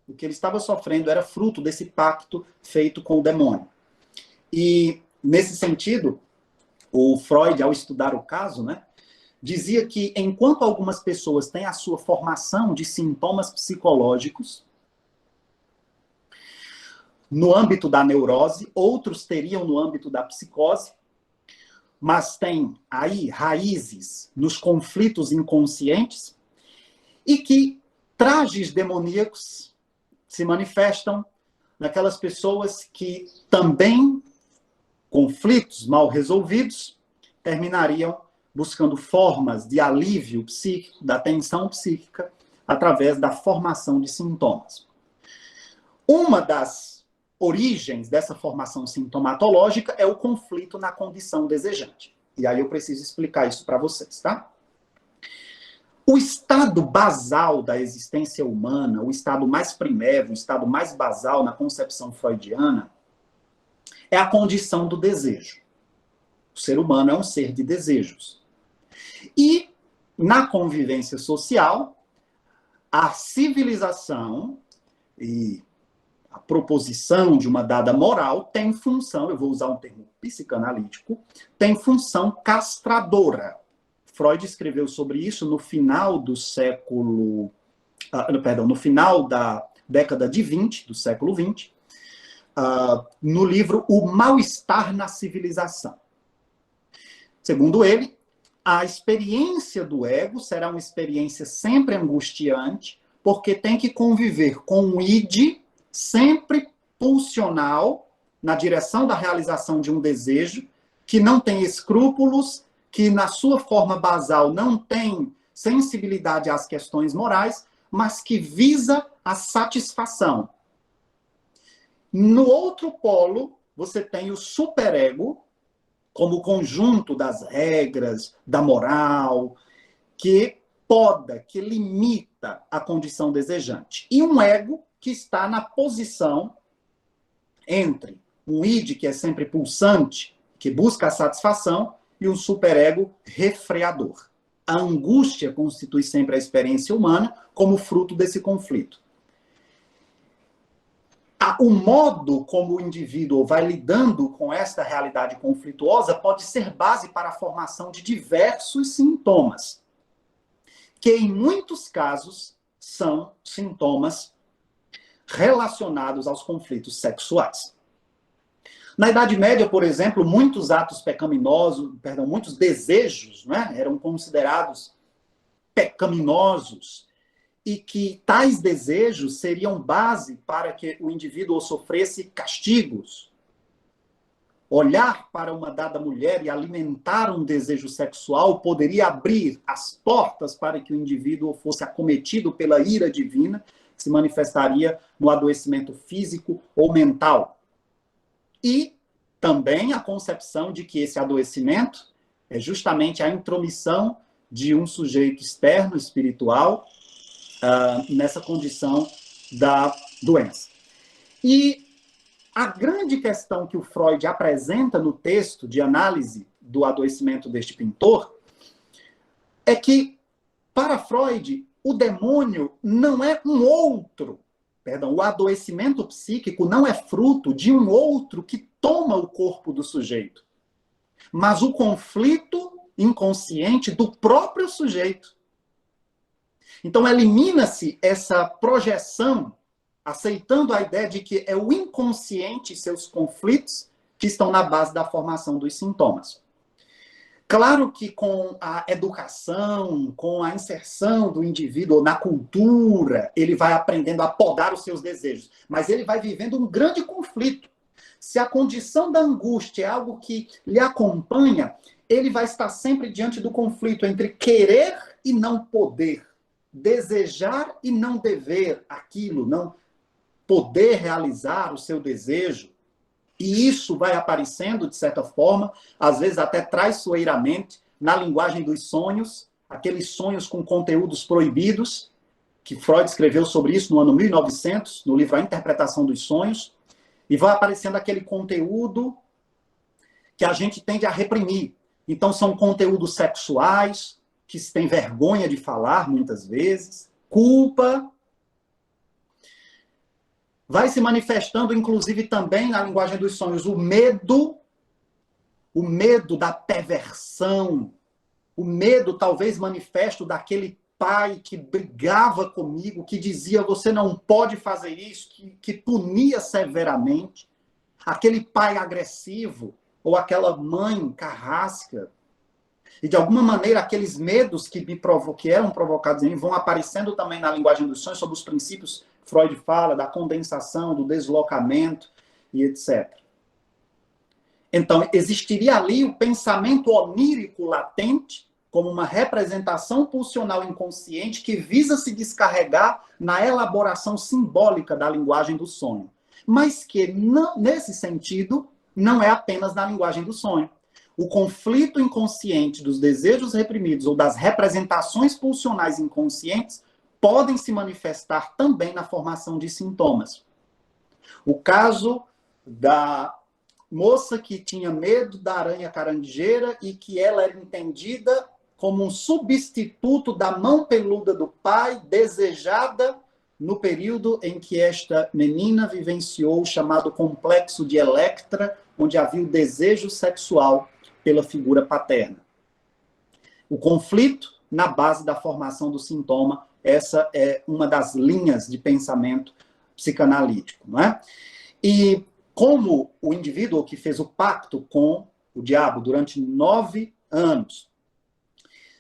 o que ele estava sofrendo era fruto desse pacto feito com o demônio. E, nesse sentido, o Freud, ao estudar o caso, né, dizia que enquanto algumas pessoas têm a sua formação de sintomas psicológicos, no âmbito da neurose, outros teriam no âmbito da psicose, mas tem aí raízes nos conflitos inconscientes e que trajes demoníacos se manifestam naquelas pessoas que também, conflitos mal resolvidos, terminariam buscando formas de alívio psíquico, da tensão psíquica, através da formação de sintomas. Uma das origens dessa formação sintomatológica é o conflito na condição desejante. E aí eu preciso explicar isso para vocês, tá? O estado basal da existência humana, o estado mais primério, o estado mais basal na concepção freudiana, é a condição do desejo. O ser humano é um ser de desejos. E, na convivência social, a civilização e a proposição de uma dada moral tem função, eu vou usar um termo psicanalítico, tem função castradora. Freud escreveu sobre isso no final do século... no final da década de 20, do século 20, no livro O Mal-Estar na Civilização. Segundo ele, a experiência do ego será uma experiência sempre angustiante, porque tem que conviver com um id sempre pulsional na direção da realização de um desejo, que não tem escrúpulos, que na sua forma basal não tem sensibilidade às questões morais, mas que visa a satisfação. No outro polo, você tem o superego, como conjunto das regras, da moral, que poda, que limita a condição desejante. E um ego que está na posição entre um id, que é sempre pulsante, que busca a satisfação, e um superego refreador. A angústia constitui sempre a experiência humana como fruto desse conflito. o modo como o indivíduo vai lidando com esta realidade conflituosa pode ser base para a formação de diversos sintomas, que em muitos casos são sintomas relacionados aos conflitos sexuais. Na Idade Média, por exemplo, muitos atos pecaminosos, muitos desejos, né, eram considerados pecaminosos, e que tais desejos seriam base para que o indivíduo sofresse castigos. Olhar para uma dada mulher e alimentar um desejo sexual poderia abrir as portas para que o indivíduo fosse acometido pela ira divina, que se manifestaria no adoecimento físico ou mental. E também a concepção de que esse adoecimento é justamente a intromissão de um sujeito externo, espiritual, nessa condição da doença. E a grande questão que o Freud apresenta no texto de análise do adoecimento deste pintor é que, para Freud, o demônio não é um outro, o adoecimento psíquico não é fruto de um outro que toma o corpo do sujeito, mas o conflito inconsciente do próprio sujeito. Então, elimina-se essa projeção, aceitando a ideia de que é o inconsciente e seus conflitos que estão na base da formação dos sintomas. Claro que com a educação, com a inserção do indivíduo na cultura, ele vai aprendendo a podar os seus desejos, mas ele vai vivendo um grande conflito. Se a condição da angústia é algo que lhe acompanha, ele vai estar sempre diante do conflito entre querer e não poder. Desejar e não dever aquilo, não poder realizar o seu desejo. E isso vai aparecendo, de certa forma, às vezes até traiçoeiramente, na linguagem dos sonhos, aqueles sonhos com conteúdos proibidos, que Freud escreveu sobre isso no ano 1900, no livro A Interpretação dos Sonhos, e vai aparecendo aquele conteúdo que a gente tende a reprimir. Então, são conteúdos sexuais, que se tem vergonha de falar, muitas vezes, culpa. Vai se manifestando, inclusive, também na linguagem dos sonhos, o medo da perversão, o medo, talvez, manifesto daquele pai que brigava comigo, que dizia, você não pode fazer isso, que punia severamente, aquele pai agressivo, ou aquela mãe carrasca. E, de alguma maneira, aqueles medos que eram provocados em mim vão aparecendo também na linguagem dos sonhos, sobre os princípios que Freud fala, da condensação, do deslocamento e etc. Então, existiria ali o pensamento onírico latente, como uma representação pulsional inconsciente que visa se descarregar na elaboração simbólica da linguagem do sonho. Mas que, não, nesse sentido, não é apenas na linguagem do sonho. O conflito inconsciente dos desejos reprimidos ou das representações pulsionais inconscientes podem se manifestar também na formação de sintomas. O caso da moça que tinha medo da aranha caranguejeira e que ela era entendida como um substituto da mão peluda do pai, desejada no período em que esta menina vivenciou o chamado complexo de Electra, onde havia o desejo sexual pela figura paterna. O conflito na base da formação do sintoma, essa é uma das linhas de pensamento psicanalítico, não é? E como o indivíduo que fez o pacto com o diabo durante 9 anos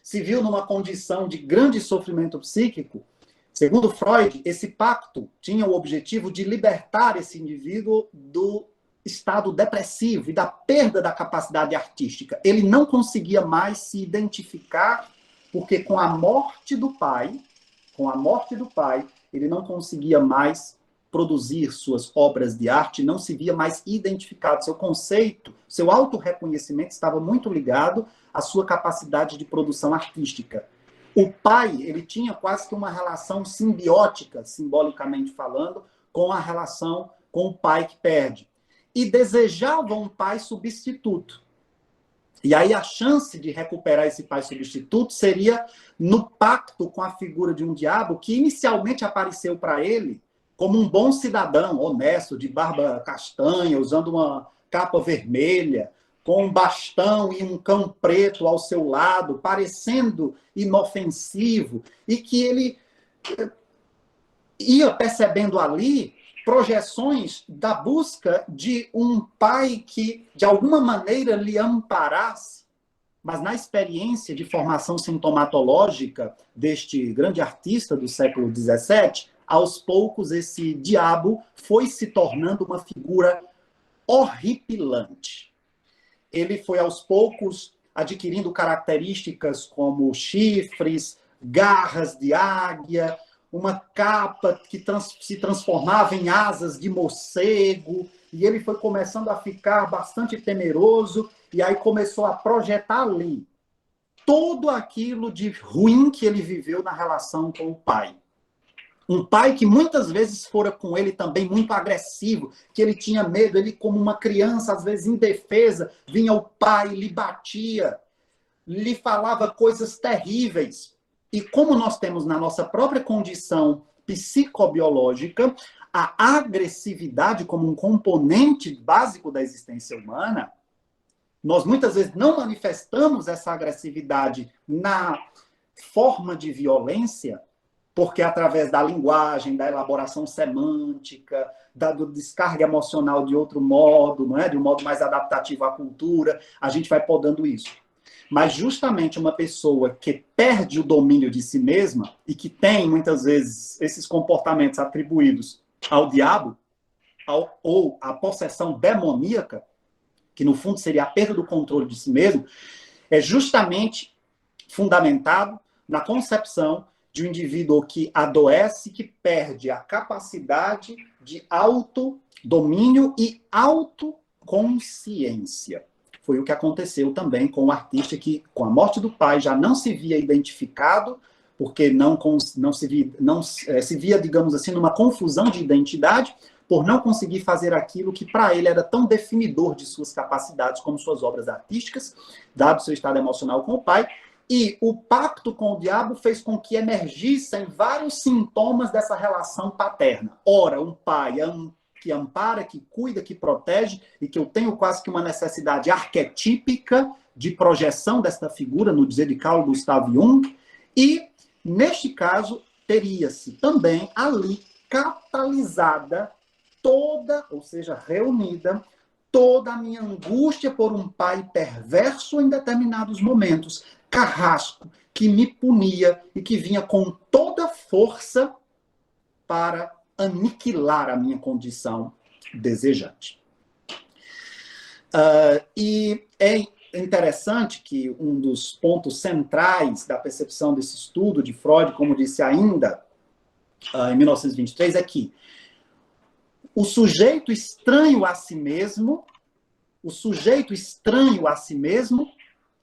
se viu numa condição de grande sofrimento psíquico, segundo Freud, esse pacto tinha o objetivo de libertar esse indivíduo do estado depressivo e da perda da capacidade artística. Ele não conseguia mais se identificar, porque com a morte do pai, ele não conseguia mais produzir suas obras de arte, não se via mais identificado. Seu conceito, seu autorreconhecimento estava muito ligado à sua capacidade de produção artística. O pai, ele tinha quase que uma relação simbiótica, simbolicamente falando, com a relação com o pai que perde. E desejava um pai substituto. E aí a chance de recuperar esse pai substituto seria no pacto com a figura de um diabo que inicialmente apareceu para ele como um bom cidadão, honesto, de barba castanha, usando uma capa vermelha, com um bastão e um cão preto ao seu lado, parecendo inofensivo, e que ele ia percebendo ali projeções da busca de um pai que, de alguma maneira, lhe amparasse. Mas na experiência de formação sintomatológica deste grande artista do século XVII, aos poucos esse diabo foi se tornando uma figura horripilante. Ele foi aos poucos adquirindo características como chifres, garras de águia, uma capa que se transformava em asas de morcego, e ele foi começando a ficar bastante temeroso, e aí começou a projetar ali tudo aquilo de ruim que ele viveu na relação com o pai. Um pai que muitas vezes fora com ele também muito agressivo, que ele tinha medo, ele como uma criança, às vezes indefesa, vinha o pai, lhe batia, lhe falava coisas terríveis. E como nós temos na nossa própria condição psicobiológica a agressividade como um componente básico da existência humana, nós muitas vezes não manifestamos essa agressividade na forma de violência, porque através da linguagem, da elaboração semântica, do descarga emocional de outro modo, não é? De um modo mais adaptativo à cultura, a gente vai podando isso. Mas justamente uma pessoa que perde o domínio de si mesma e que tem, muitas vezes, esses comportamentos atribuídos ao diabo, ou à possessão demoníaca, que no fundo seria a perda do controle de si mesmo, é justamente fundamentado na concepção de um indivíduo que adoece, que perde a capacidade de autodomínio e autoconsciência. Foi o que aconteceu também com o artista que, com a morte do pai, já não se via identificado, porque se via, digamos assim, numa confusão de identidade, por não conseguir fazer aquilo que para ele era tão definidor de suas capacidades como suas obras artísticas, dado seu estado emocional com o pai. E o pacto com o diabo fez com que emergissem vários sintomas dessa relação paterna. Ora, um pai que ampara, que cuida, que protege, e que eu tenho quase que uma necessidade arquetípica de projeção desta figura, no dizer de Carl Gustav Jung, e, neste caso, teria-se também ali catalisada toda, ou seja, reunida, toda a minha angústia por um pai perverso em determinados momentos, carrasco, que me punia e que vinha com toda força para aniquilar a minha condição desejante. E é interessante que um dos pontos centrais da percepção desse estudo de Freud, como disse ainda em 1923, é que o sujeito estranho a si mesmo,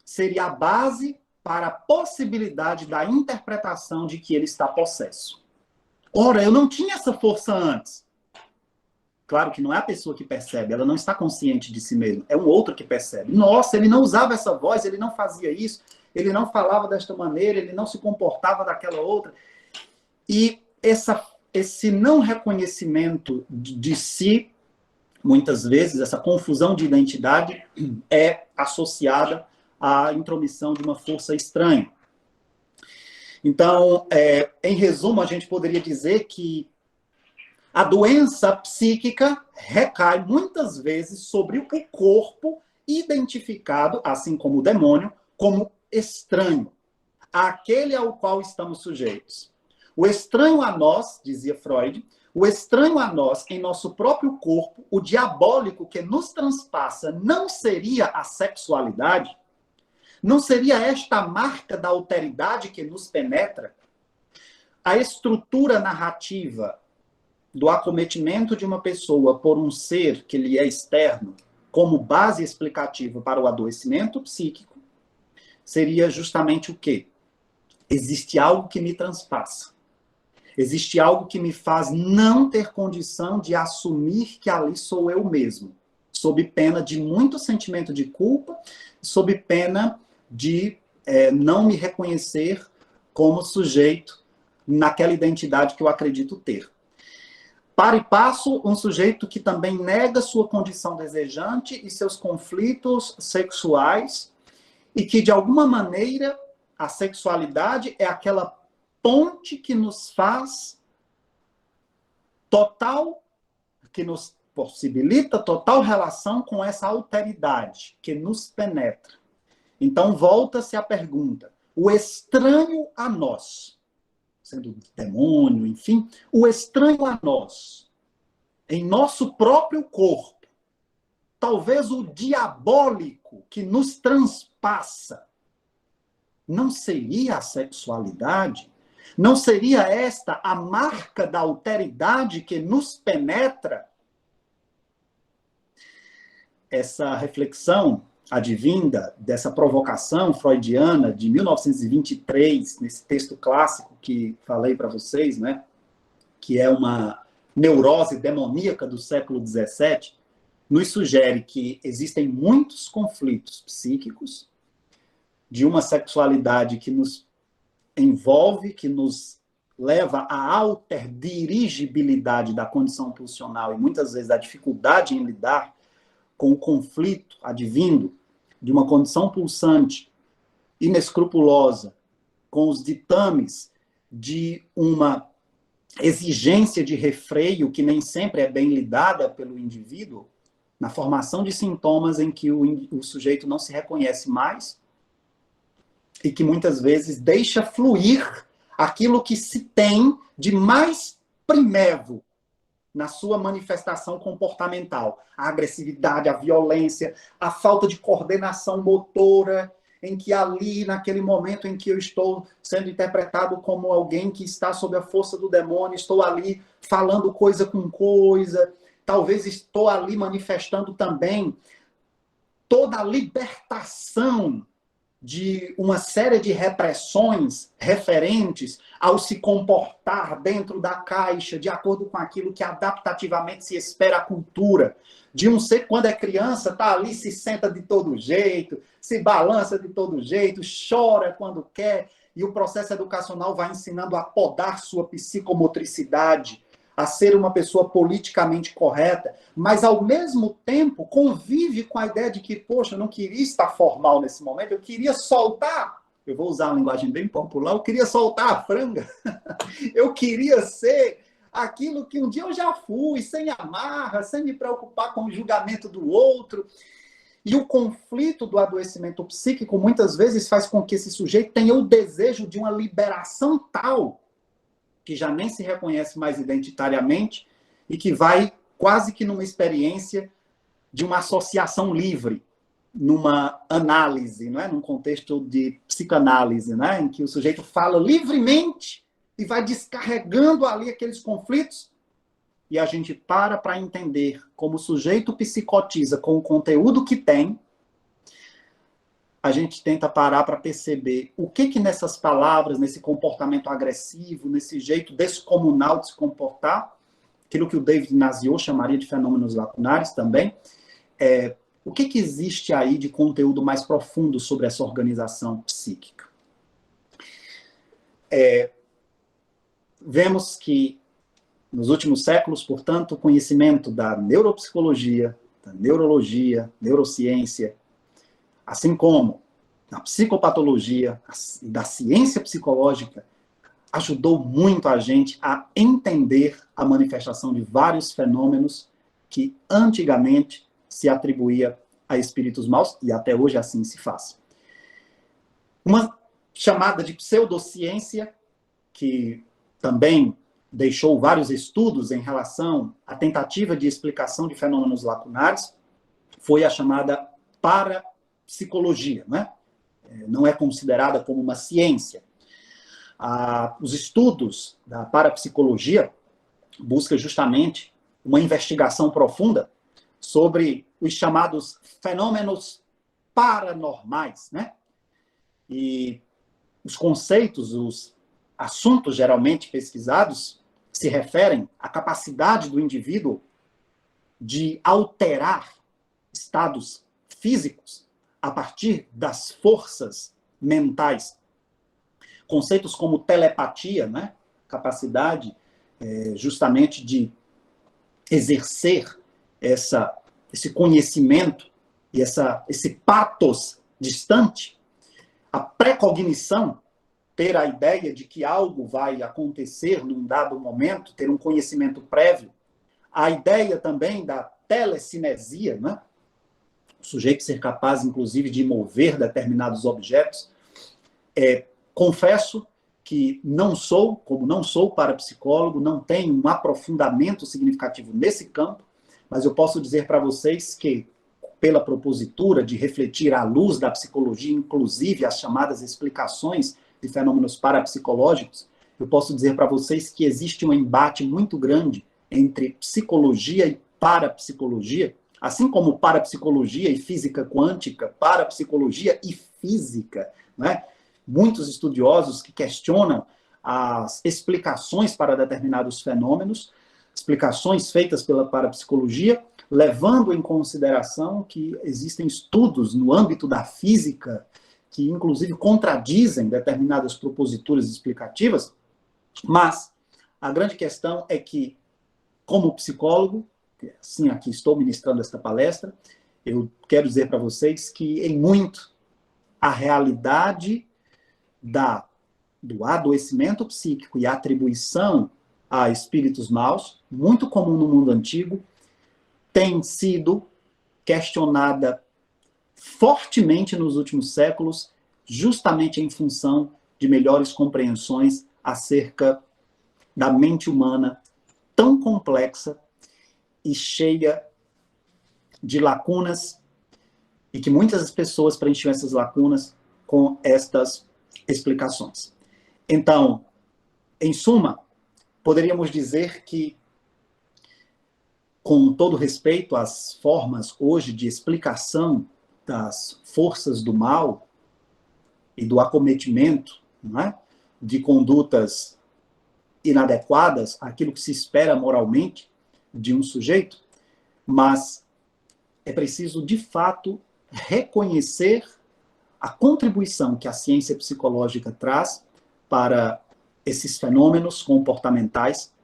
seria a base para a possibilidade da interpretação de que ele está possesso. Ora, eu não tinha essa força antes. Claro que não é a pessoa que percebe, ela não está consciente de si mesma, é um outro que percebe. Nossa, ele não usava essa voz, ele não fazia isso, ele não falava desta maneira, ele não se comportava daquela outra. E esse não reconhecimento de si, muitas vezes, essa confusão de identidade é associada à intromissão de uma força estranha. Então, em resumo, a gente poderia dizer que a doença psíquica recai muitas vezes sobre o corpo identificado, assim como o demônio, como estranho, aquele ao qual estamos sujeitos. O estranho a nós, dizia Freud, o estranho a nós em nosso próprio corpo, o diabólico que nos transpassa, não seria a sexualidade? Não seria esta marca da alteridade que nos penetra? A estrutura narrativa do acometimento de uma pessoa por um ser que lhe é externo, como base explicativa para o adoecimento psíquico, seria justamente o quê? Existe algo que me transpassa. Existe algo que me faz não ter condição de assumir que ali sou eu mesmo, sob pena de muito sentimento de culpa, sob pena de não me reconhecer como sujeito naquela identidade que eu acredito ter. para e passo, um sujeito que também nega sua condição desejante e seus conflitos sexuais, e que, de alguma maneira, a sexualidade é aquela ponte que nos faz total, que nos possibilita total relação com essa alteridade que nos penetra. Então, volta-se a pergunta: o estranho a nós, sendo demônio, enfim, o estranho a nós, em nosso próprio corpo, talvez o diabólico que nos transpassa, não seria a sexualidade? Não seria esta a marca da alteridade que nos penetra? Essa reflexão advinda dessa provocação freudiana de 1923, nesse texto clássico que falei para vocês, né, que é uma neurose demoníaca do século XVII, nos sugere que existem muitos conflitos psíquicos de uma sexualidade que nos envolve, que nos leva à alterdirigibilidade da condição pulsional e muitas vezes à dificuldade em lidar com o conflito advindo de uma condição pulsante inescrupulosa, com os ditames de uma exigência de refreio que nem sempre é bem lidada pelo indivíduo, na formação de sintomas em que o sujeito não se reconhece mais e que muitas vezes deixa fluir aquilo que se tem de mais primevo na sua manifestação comportamental. A agressividade, a violência, a falta de coordenação motora, em que ali, naquele momento em que eu estou sendo interpretado como alguém que está sob a força do demônio, estou ali falando coisa com coisa, talvez estou ali manifestando também toda a libertação de uma série de repressões referentes ao se comportar dentro da caixa, de acordo com aquilo que adaptativamente se espera a cultura. De um ser, quando é criança, está ali, se senta de todo jeito, se balança de todo jeito, chora quando quer, e o processo educacional vai ensinando a podar sua psicomotricidade, a ser uma pessoa politicamente correta, mas, ao mesmo tempo, convive com a ideia de que, poxa, eu não queria estar formal nesse momento, eu queria soltar, eu vou usar uma linguagem bem popular, eu queria soltar a franga, eu queria ser aquilo que um dia eu já fui, sem amarra, sem me preocupar com o julgamento do outro. E o conflito do adoecimento psíquico, muitas vezes, faz com que esse sujeito tenha o desejo de uma liberação tal que já nem se reconhece mais identitariamente e que vai quase que numa experiência de uma associação livre, numa análise, não é? Num contexto de psicanálise, não é? Em que o sujeito fala livremente e vai descarregando ali aqueles conflitos, e a gente para entender como o sujeito psicotiza com o conteúdo que tem. A gente tenta parar para perceber o que nessas palavras, nesse comportamento agressivo, nesse jeito descomunal de se comportar, aquilo que o David Naziot chamaria de fenômenos lacunares também, o que existe aí de conteúdo mais profundo sobre essa organização psíquica? Vemos que, nos últimos séculos, portanto, o conhecimento da neuropsicologia, da neurologia, neurociência, assim como da psicopatologia e da ciência psicológica, ajudou muito a gente a entender a manifestação de vários fenômenos que antigamente se atribuía a espíritos maus, e até hoje assim se faz. Uma chamada de pseudociência, que também deixou vários estudos em relação à tentativa de explicação de fenômenos lacunares, foi a chamada parapsicologia, né? Não é considerada como uma ciência. Os estudos da parapsicologia buscam justamente uma investigação profunda sobre os chamados fenômenos paranormais, né? E os conceitos, os assuntos geralmente pesquisados se referem à capacidade do indivíduo de alterar estados físicos a partir das forças mentais. Conceitos como telepatia, né? Capacidade justamente de exercer esse conhecimento e esse pathos distante, a precognição, ter a ideia de que algo vai acontecer num dado momento, ter um conhecimento prévio, a ideia também da telecinesia, né? O sujeito ser capaz, inclusive, de mover determinados objetos. Confesso que como não sou parapsicólogo, não tenho um aprofundamento significativo nesse campo, mas eu posso dizer para vocês que, pela propositura de refletir à luz da psicologia, inclusive as chamadas explicações de fenômenos parapsicológicos, eu posso dizer para vocês que existe um embate muito grande entre psicologia e parapsicologia, assim como parapsicologia e física quântica, parapsicologia e física, né? Muitos estudiosos que questionam as explicações para determinados fenômenos, explicações feitas pela parapsicologia, levando em consideração que existem estudos no âmbito da física que, inclusive, contradizem determinadas proposituras explicativas, mas a grande questão é que, como psicólogo, sim, aqui estou ministrando esta palestra, eu quero dizer para vocês que, em muito, a realidade do adoecimento psíquico e a atribuição a espíritos maus, muito comum no mundo antigo, tem sido questionada fortemente nos últimos séculos, justamente em função de melhores compreensões acerca da mente humana tão complexa e cheia de lacunas, e que muitas pessoas preenchiam essas lacunas com estas explicações. Então, em suma, poderíamos dizer que, com todo respeito às formas hoje de explicação das forças do mal e do acometimento, não é? De condutas inadequadas àquilo que se espera moralmente de um sujeito, mas é preciso, de fato, reconhecer a contribuição que a ciência psicológica traz para esses fenômenos comportamentais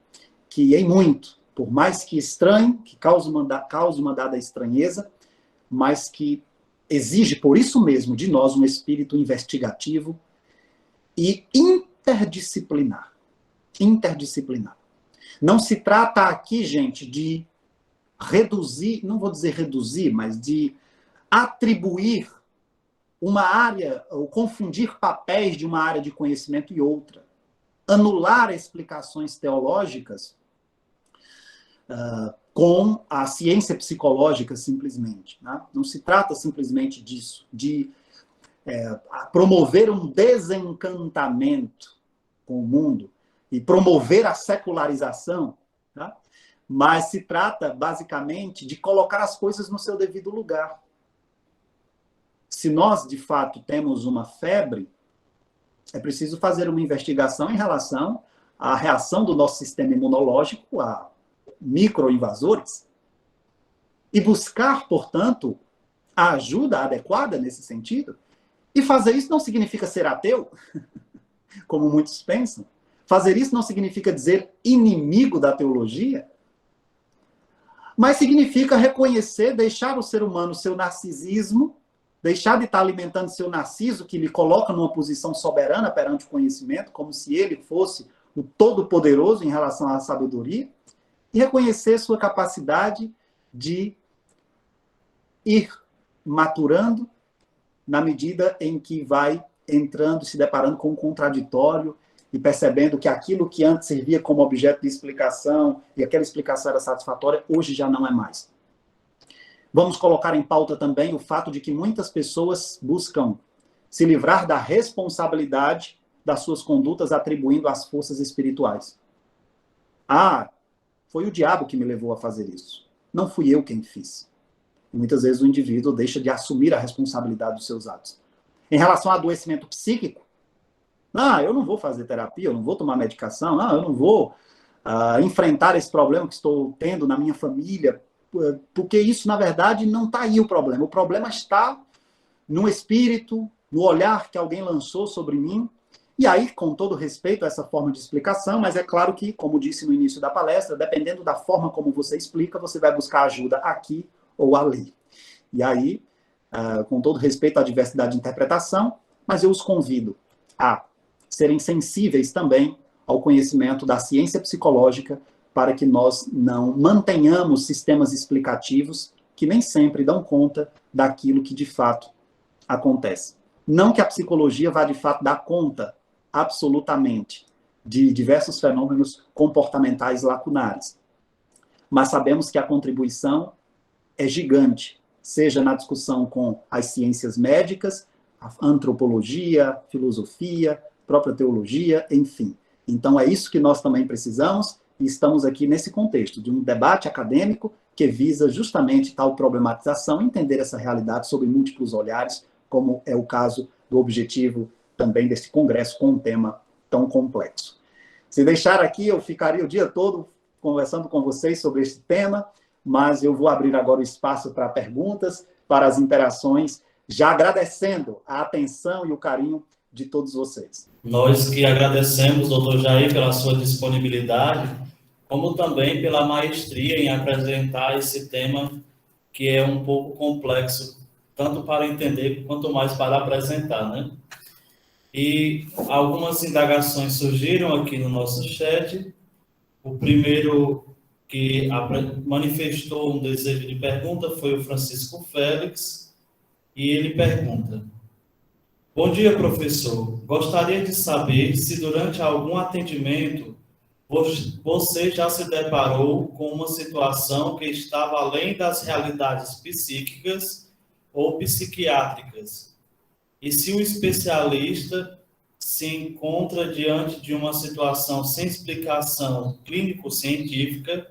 que, em muito, por mais que estranhe, que cause uma dada estranheza, mas que exige, por isso mesmo, de nós um espírito investigativo e interdisciplinar. Interdisciplinar. Não se trata aqui, gente, de reduzir, não vou dizer reduzir, mas de atribuir uma área, ou confundir papéis de uma área de conhecimento e outra. Anular explicações teológicas com a ciência psicológica, simplesmente. Né? Não se trata simplesmente disso, de promover um desencantamento com o mundo e promover a secularização, tá? Mas se trata, basicamente, de colocar as coisas no seu devido lugar. Se nós, de fato, temos uma febre, é preciso fazer uma investigação em relação à reação do nosso sistema imunológico a microinvasores e buscar, portanto, a ajuda adequada nesse sentido. E fazer isso não significa ser ateu, como muitos pensam. Fazer isso não significa dizer inimigo da teologia, mas significa reconhecer, deixar o ser humano seu narcisismo, deixar de estar alimentando seu narciso, que lhe coloca numa posição soberana perante o conhecimento, como se ele fosse o todo-poderoso em relação à sabedoria, e reconhecer sua capacidade de ir maturando na medida em que vai entrando, se deparando com um contraditório e percebendo que aquilo que antes servia como objeto de explicação e aquela explicação era satisfatória, hoje já não é mais. Vamos colocar em pauta também o fato de que muitas pessoas buscam se livrar da responsabilidade das suas condutas atribuindo às forças espirituais. Ah, foi o diabo que me levou a fazer isso. Não fui eu quem fiz. E muitas vezes o indivíduo deixa de assumir a responsabilidade dos seus atos. Em relação ao adoecimento psíquico, eu não vou fazer terapia, eu não vou tomar medicação, eu não vou enfrentar esse problema que estou tendo na minha família, porque isso, na verdade, não está aí o problema. O problema está no espírito, no olhar que alguém lançou sobre mim, E aí, com todo respeito a essa forma de explicação, mas é claro que, como disse no início da palestra, dependendo da forma como você explica, você vai buscar ajuda aqui ou ali. E aí, com todo respeito à diversidade de interpretação, mas eu os convido a serem sensíveis também ao conhecimento da ciência psicológica, para que nós não mantenhamos sistemas explicativos que nem sempre dão conta daquilo que de fato acontece. Não que a psicologia vá de fato dar conta, absolutamente, de diversos fenômenos comportamentais lacunares, mas sabemos que a contribuição é gigante, seja na discussão com as ciências médicas, a antropologia, filosofia, própria teologia, enfim. Então é isso que nós também precisamos, e estamos aqui nesse contexto de um debate acadêmico que visa justamente tal problematização, entender essa realidade sob múltiplos olhares, como é o caso do objetivo também desse congresso com um tema tão complexo. Se deixar aqui, eu ficaria o dia todo conversando com vocês sobre esse tema, mas eu vou abrir agora o espaço para perguntas, para as interações, já agradecendo a atenção e o carinho de todos vocês. Nós que agradecemos, doutor Jair, pela sua disponibilidade, como também pela maestria em apresentar esse tema, que é um pouco complexo, tanto para entender quanto mais para apresentar, né? E algumas indagações surgiram aqui no nosso chat. O primeiro que manifestou um desejo de pergunta foi o Francisco Félix, e ele pergunta: bom dia, professor. Gostaria de saber se durante algum atendimento você já se deparou com uma situação que estava além das realidades psíquicas ou psiquiátricas, e se o especialista se encontra diante de uma situação sem explicação clínico-científica,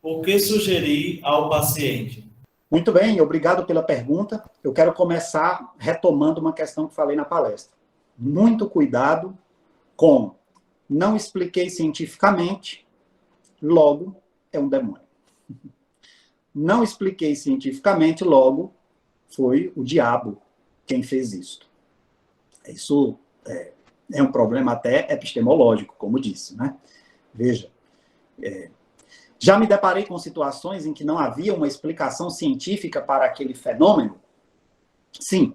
o que sugerir ao paciente? Muito bem, obrigado pela pergunta. Eu quero começar retomando uma questão que falei na palestra. Muito cuidado com não expliquei cientificamente, logo é um demônio. Não expliquei cientificamente, logo foi o diabo quem fez isso. Isso é um problema até epistemológico, como disse, né? Veja, já me deparei com situações em que não havia uma explicação científica para aquele fenômeno? Sim,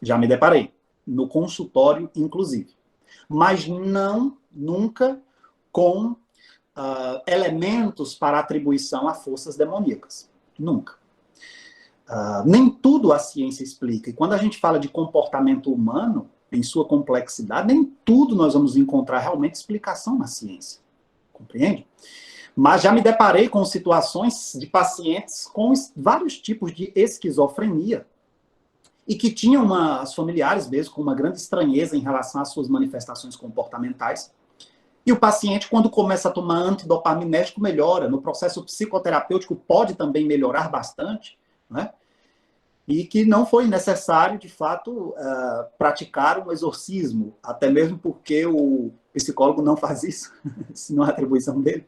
já me deparei. No consultório, inclusive. Mas nunca com elementos para atribuição a forças demoníacas. Nunca. Nem tudo a ciência explica. E quando a gente fala de comportamento humano, em sua complexidade, nem tudo nós vamos encontrar realmente explicação na ciência. Compreende? Mas já me deparei com situações de pacientes com vários tipos de esquizofrenia e que tinham os familiares mesmo com uma grande estranheza em relação às suas manifestações comportamentais. E o paciente, quando começa a tomar antidopaminérgico, melhora. No processo psicoterapêutico pode também melhorar bastante, né? E que não foi necessário, de fato, praticar um exorcismo, até mesmo porque o psicólogo não faz isso, se não é atribuição dele.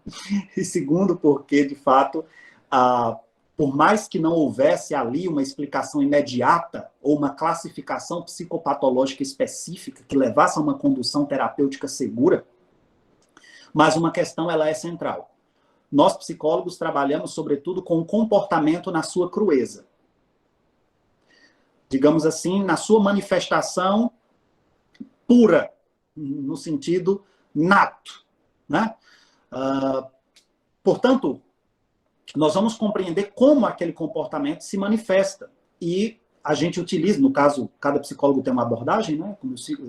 E segundo, porque, de fato, por mais que não houvesse ali uma explicação imediata ou uma classificação psicopatológica específica que levasse a uma condução terapêutica segura, mas uma questão ela é central. Nós, psicólogos, trabalhamos, sobretudo, com o comportamento na sua crueza. Digamos assim, na sua manifestação pura, no sentido nato, né? Portanto, nós vamos compreender como aquele comportamento se manifesta. E a gente utiliza, no caso, cada psicólogo tem uma abordagem, né?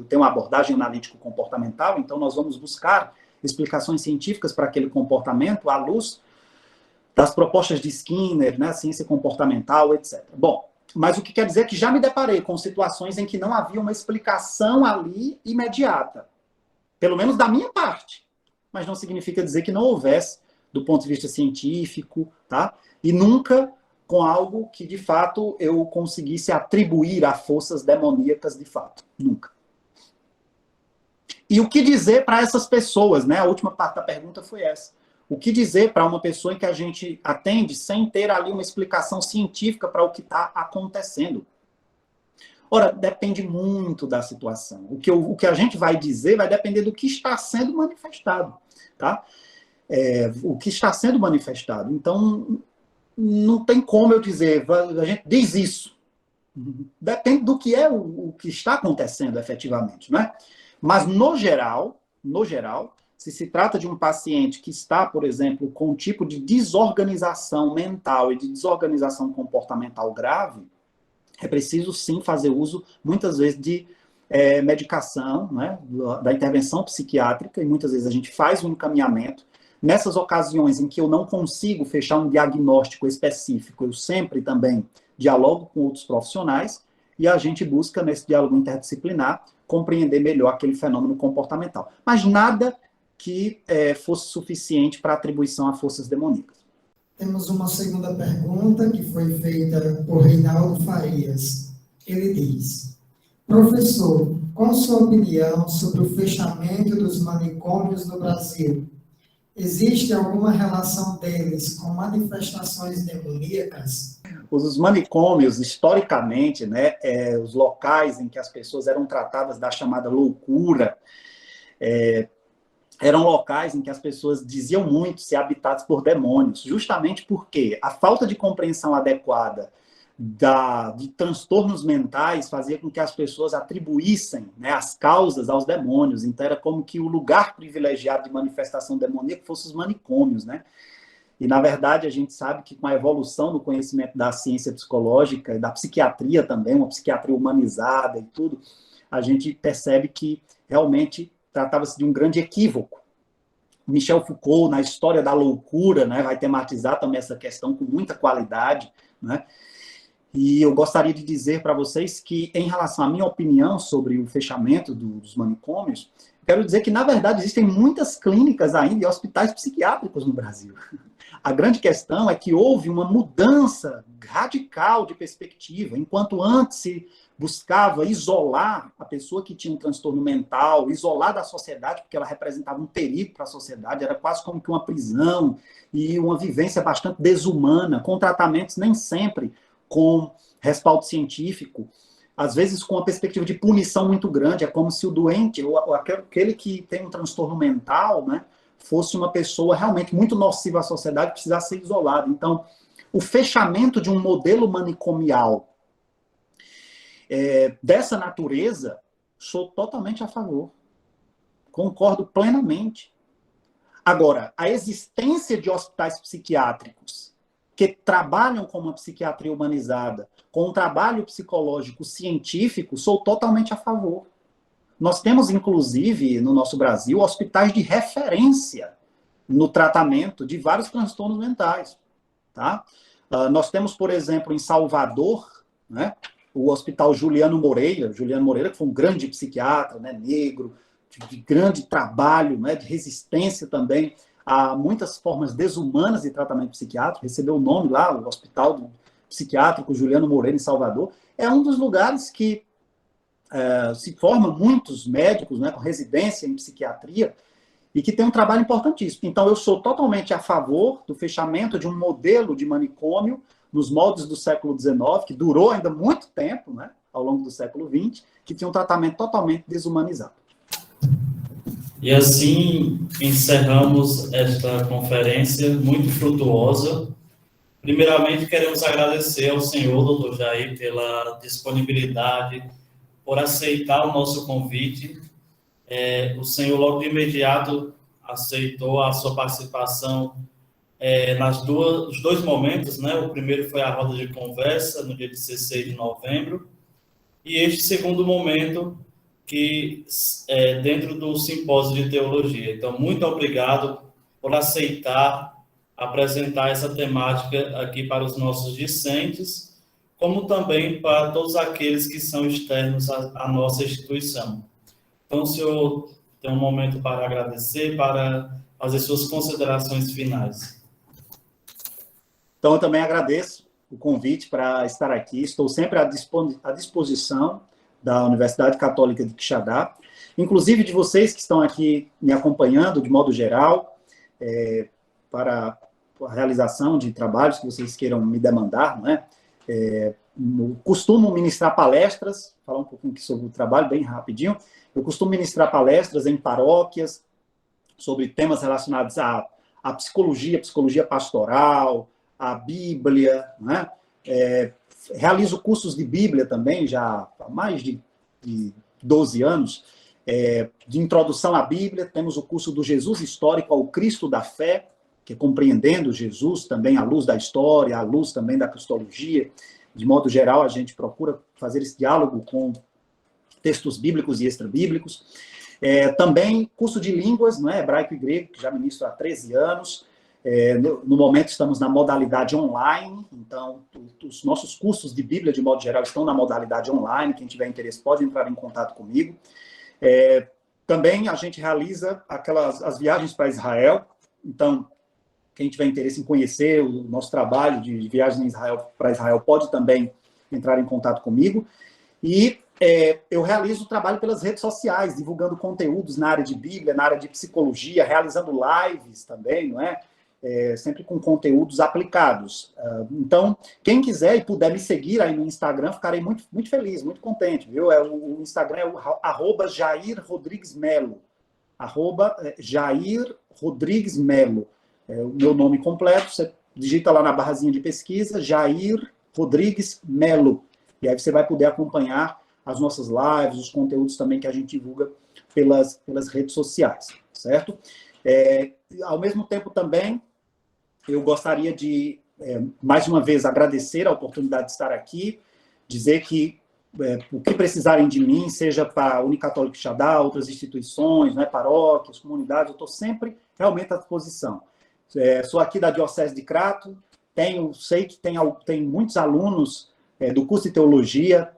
Tem uma abordagem analítico-comportamental, então nós vamos buscar explicações científicas para aquele comportamento à luz das propostas de Skinner, né? Ciência comportamental, etc. Bom, mas o que quer dizer é que já me deparei com situações em que não havia uma explicação ali imediata. Pelo menos da minha parte. Mas não significa dizer que não houvesse, do ponto de vista científico, tá? E nunca com algo que, de fato, eu conseguisse atribuir a forças demoníacas de fato. Nunca. E o que dizer para essas pessoas, né? A última parte da pergunta foi essa. O que dizer para uma pessoa em que a gente atende sem ter ali uma explicação científica para o que está acontecendo? Ora, depende muito da situação. O que a gente vai dizer vai depender do que está sendo manifestado, tá? O que está sendo manifestado. Então, não tem como eu dizer, a gente diz isso. Depende do que é o que está acontecendo efetivamente, né? Mas, no geral, se trata de um paciente que está, por exemplo, com um tipo de desorganização mental e de desorganização comportamental grave, é preciso, sim, fazer uso, muitas vezes, de medicação, né, da intervenção psiquiátrica, e muitas vezes a gente faz um encaminhamento. Nessas ocasiões em que eu não consigo fechar um diagnóstico específico, eu sempre também dialogo com outros profissionais, e a gente busca, nesse diálogo interdisciplinar, compreender melhor aquele fenômeno comportamental. Mas nada que fosse suficiente para atribuição a forças demoníacas. Temos uma segunda pergunta que foi feita por Reinaldo Farias. Ele diz: professor, qual sua opinião sobre o fechamento dos manicômios no Brasil? Existe alguma relação deles com manifestações demoníacas? Os manicômios, historicamente, né, os locais em que as pessoas eram tratadas da chamada loucura, eram locais em que as pessoas diziam muito ser habitados por demônios, justamente porque a falta de compreensão adequada de transtornos mentais fazia com que as pessoas atribuíssem, né, as causas aos demônios. Então era como que o lugar privilegiado de manifestação demoníaca fosse os manicômios, né? E, na verdade, a gente sabe que com a evolução do conhecimento da ciência psicológica e da psiquiatria também, uma psiquiatria humanizada e tudo, a gente percebe que realmente tratava-se de um grande equívoco. Michel Foucault, na História da Loucura, né, vai tematizar também essa questão com muita qualidade, né? E eu gostaria de dizer para vocês que, em relação à minha opinião sobre o fechamento dos manicômios, quero dizer que, na verdade, existem muitas clínicas ainda e hospitais psiquiátricos no Brasil. A grande questão é que houve uma mudança radical de perspectiva. Enquanto antes se buscava isolar a pessoa que tinha um transtorno mental, isolar da sociedade, porque ela representava um perigo para a sociedade, era quase como que uma prisão e uma vivência bastante desumana, com tratamentos nem sempre com respaldo científico, às vezes com uma perspectiva de punição muito grande. É como se o doente, ou aquele que tem um transtorno mental, né, fosse uma pessoa realmente muito nociva à sociedade, precisasse ser isolada. Então, o fechamento de um modelo manicomial dessa natureza, sou totalmente a favor. Concordo plenamente. Agora, a existência de hospitais psiquiátricos que trabalham com uma psiquiatria humanizada, com um trabalho psicológico científico, sou totalmente a favor. Nós temos, inclusive, no nosso Brasil, hospitais de referência no tratamento de vários transtornos mentais. Tá? Nós temos, por exemplo, em Salvador, né, o Hospital Juliano Moreira, que foi um grande psiquiatra, né, negro, de grande trabalho, né, de resistência também a muitas formas desumanas de tratamento psiquiátrico, recebeu o nome lá, o Hospital Psiquiátrico Juliano Moreira, em Salvador. É um dos lugares que se formam muitos médicos, né, com residência em psiquiatria, e que tem um trabalho importantíssimo. Então, eu sou totalmente a favor do fechamento de um modelo de manicômio nos moldes do século XIX, que durou ainda muito tempo, né, ao longo do século XX, que tinha um tratamento totalmente desumanizado. E assim encerramos esta conferência muito frutuosa. Primeiramente, queremos agradecer ao senhor, doutor Jair, pela disponibilidade, por aceitar o nosso convite. O senhor, logo de imediato, aceitou a sua participação nos dois momentos, né? O primeiro foi a roda de conversa, no dia 16 de novembro, e este segundo momento, que dentro do simpósio de teologia. Então, muito obrigado por aceitar apresentar essa temática aqui para os nossos discentes, como também para todos aqueles que são externos à nossa instituição. Então, o senhor tem um momento para agradecer, para fazer suas considerações finais. Então, eu também agradeço o convite para estar aqui. Estou sempre à disposição da Universidade Católica de Quixadá, inclusive de vocês que estão aqui me acompanhando de modo geral, para a realização de trabalhos que vocês queiram me demandar, né? costumo ministrar palestras, falar um pouquinho aqui sobre o trabalho, bem rapidinho. Eu costumo ministrar palestras em paróquias sobre temas relacionados à psicologia pastoral, à Bíblia, né? Realizo cursos de Bíblia também, já há mais de 12 anos, de introdução à Bíblia. Temos o curso do Jesus Histórico ao Cristo da Fé, que é compreendendo Jesus também à luz da história, à luz também da cristologia. De modo geral, a gente procura fazer esse diálogo com textos bíblicos e extrabíblicos. Também curso de línguas, não é? Hebraico e grego, que já ministro há 13 anos. No momento estamos na modalidade online, então os nossos cursos de Bíblia, de modo geral, estão na modalidade online. Quem tiver interesse pode entrar em contato comigo. Também a gente realiza as viagens para Israel. Então, quem tiver interesse em conhecer o nosso trabalho de viagem para Israel pode também entrar em contato comigo. E eu realizo o trabalho pelas redes sociais, divulgando conteúdos na área de Bíblia, na área de psicologia, realizando lives também, não é? Sempre com conteúdos aplicados. Então, quem quiser e puder me seguir aí no Instagram, ficarei muito, muito feliz, muito contente, viu? O Instagram é o @Jair Rodrigues Melo. @Jair Rodrigues Melo. É o meu nome completo, você digita lá na barrazinha de pesquisa, Jair Rodrigues Melo. E aí você vai poder acompanhar as nossas lives, os conteúdos também que a gente divulga pelas redes sociais, certo? Ao mesmo tempo também, eu gostaria de, mais uma vez, agradecer a oportunidade de estar aqui, dizer que o que precisarem de mim, seja para a Unicatólica Xadá, outras instituições, né, paróquias, comunidades, eu estou sempre realmente à disposição. Sou aqui da Diocese de Crato, sei que tem muitos alunos do curso de Teologia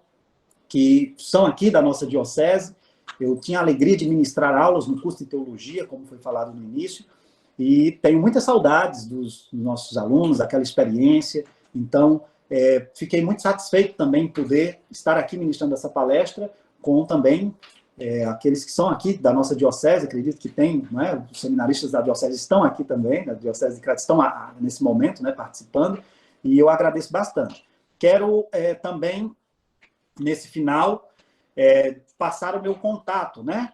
que são aqui da nossa Diocese. Eu tinha a alegria de ministrar aulas no curso de Teologia, como foi falado no início, e tenho muitas saudades dos nossos alunos, daquela experiência. Então, fiquei muito satisfeito também em poder estar aqui ministrando essa palestra com também aqueles que são aqui da nossa Diocese. Acredito que tem, não é? Os seminaristas da Diocese estão aqui também, da Diocese de Crato, estão nesse momento, né, participando, e eu agradeço bastante. Quero também, nesse final, passar o meu contato, né?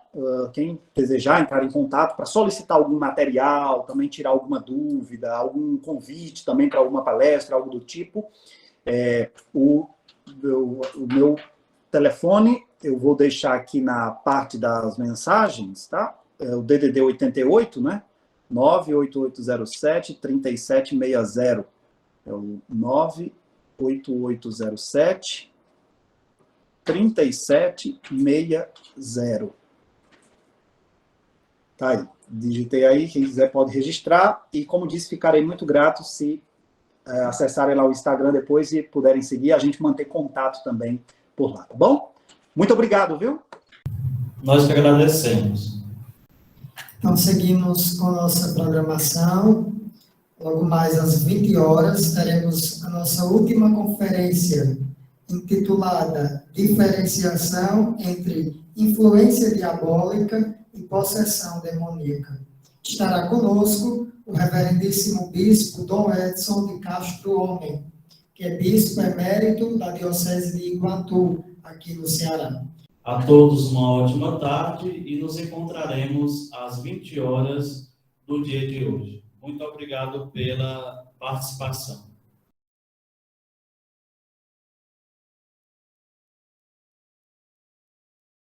Quem desejar entrar em contato para solicitar algum material, também tirar alguma dúvida, algum convite também para alguma palestra, algo do tipo, o meu telefone eu vou deixar aqui na parte das mensagens, tá? O DDD 88, né? 98807-3760. É o 98807-3760. Tá aí. Digitei aí, quem quiser pode registrar. E, como disse, ficarei muito grato se acessarem lá o Instagram depois e puderem seguir, a gente manter contato também por lá, tá bom? Muito obrigado, viu? Nós que agradecemos. Então, seguimos com a nossa programação. Logo mais às 20 horas, teremos a nossa última conferência, intitulada Diferenciação entre Influência Diabólica e Possessão Demoníaca. Estará conosco o reverendíssimo bispo Dom Edson de Castro Homem, que é bispo emérito da Diocese de Iguatu, aqui no Ceará. A todos uma ótima tarde e nos encontraremos às 20 horas do dia de hoje. Muito obrigado pela participação.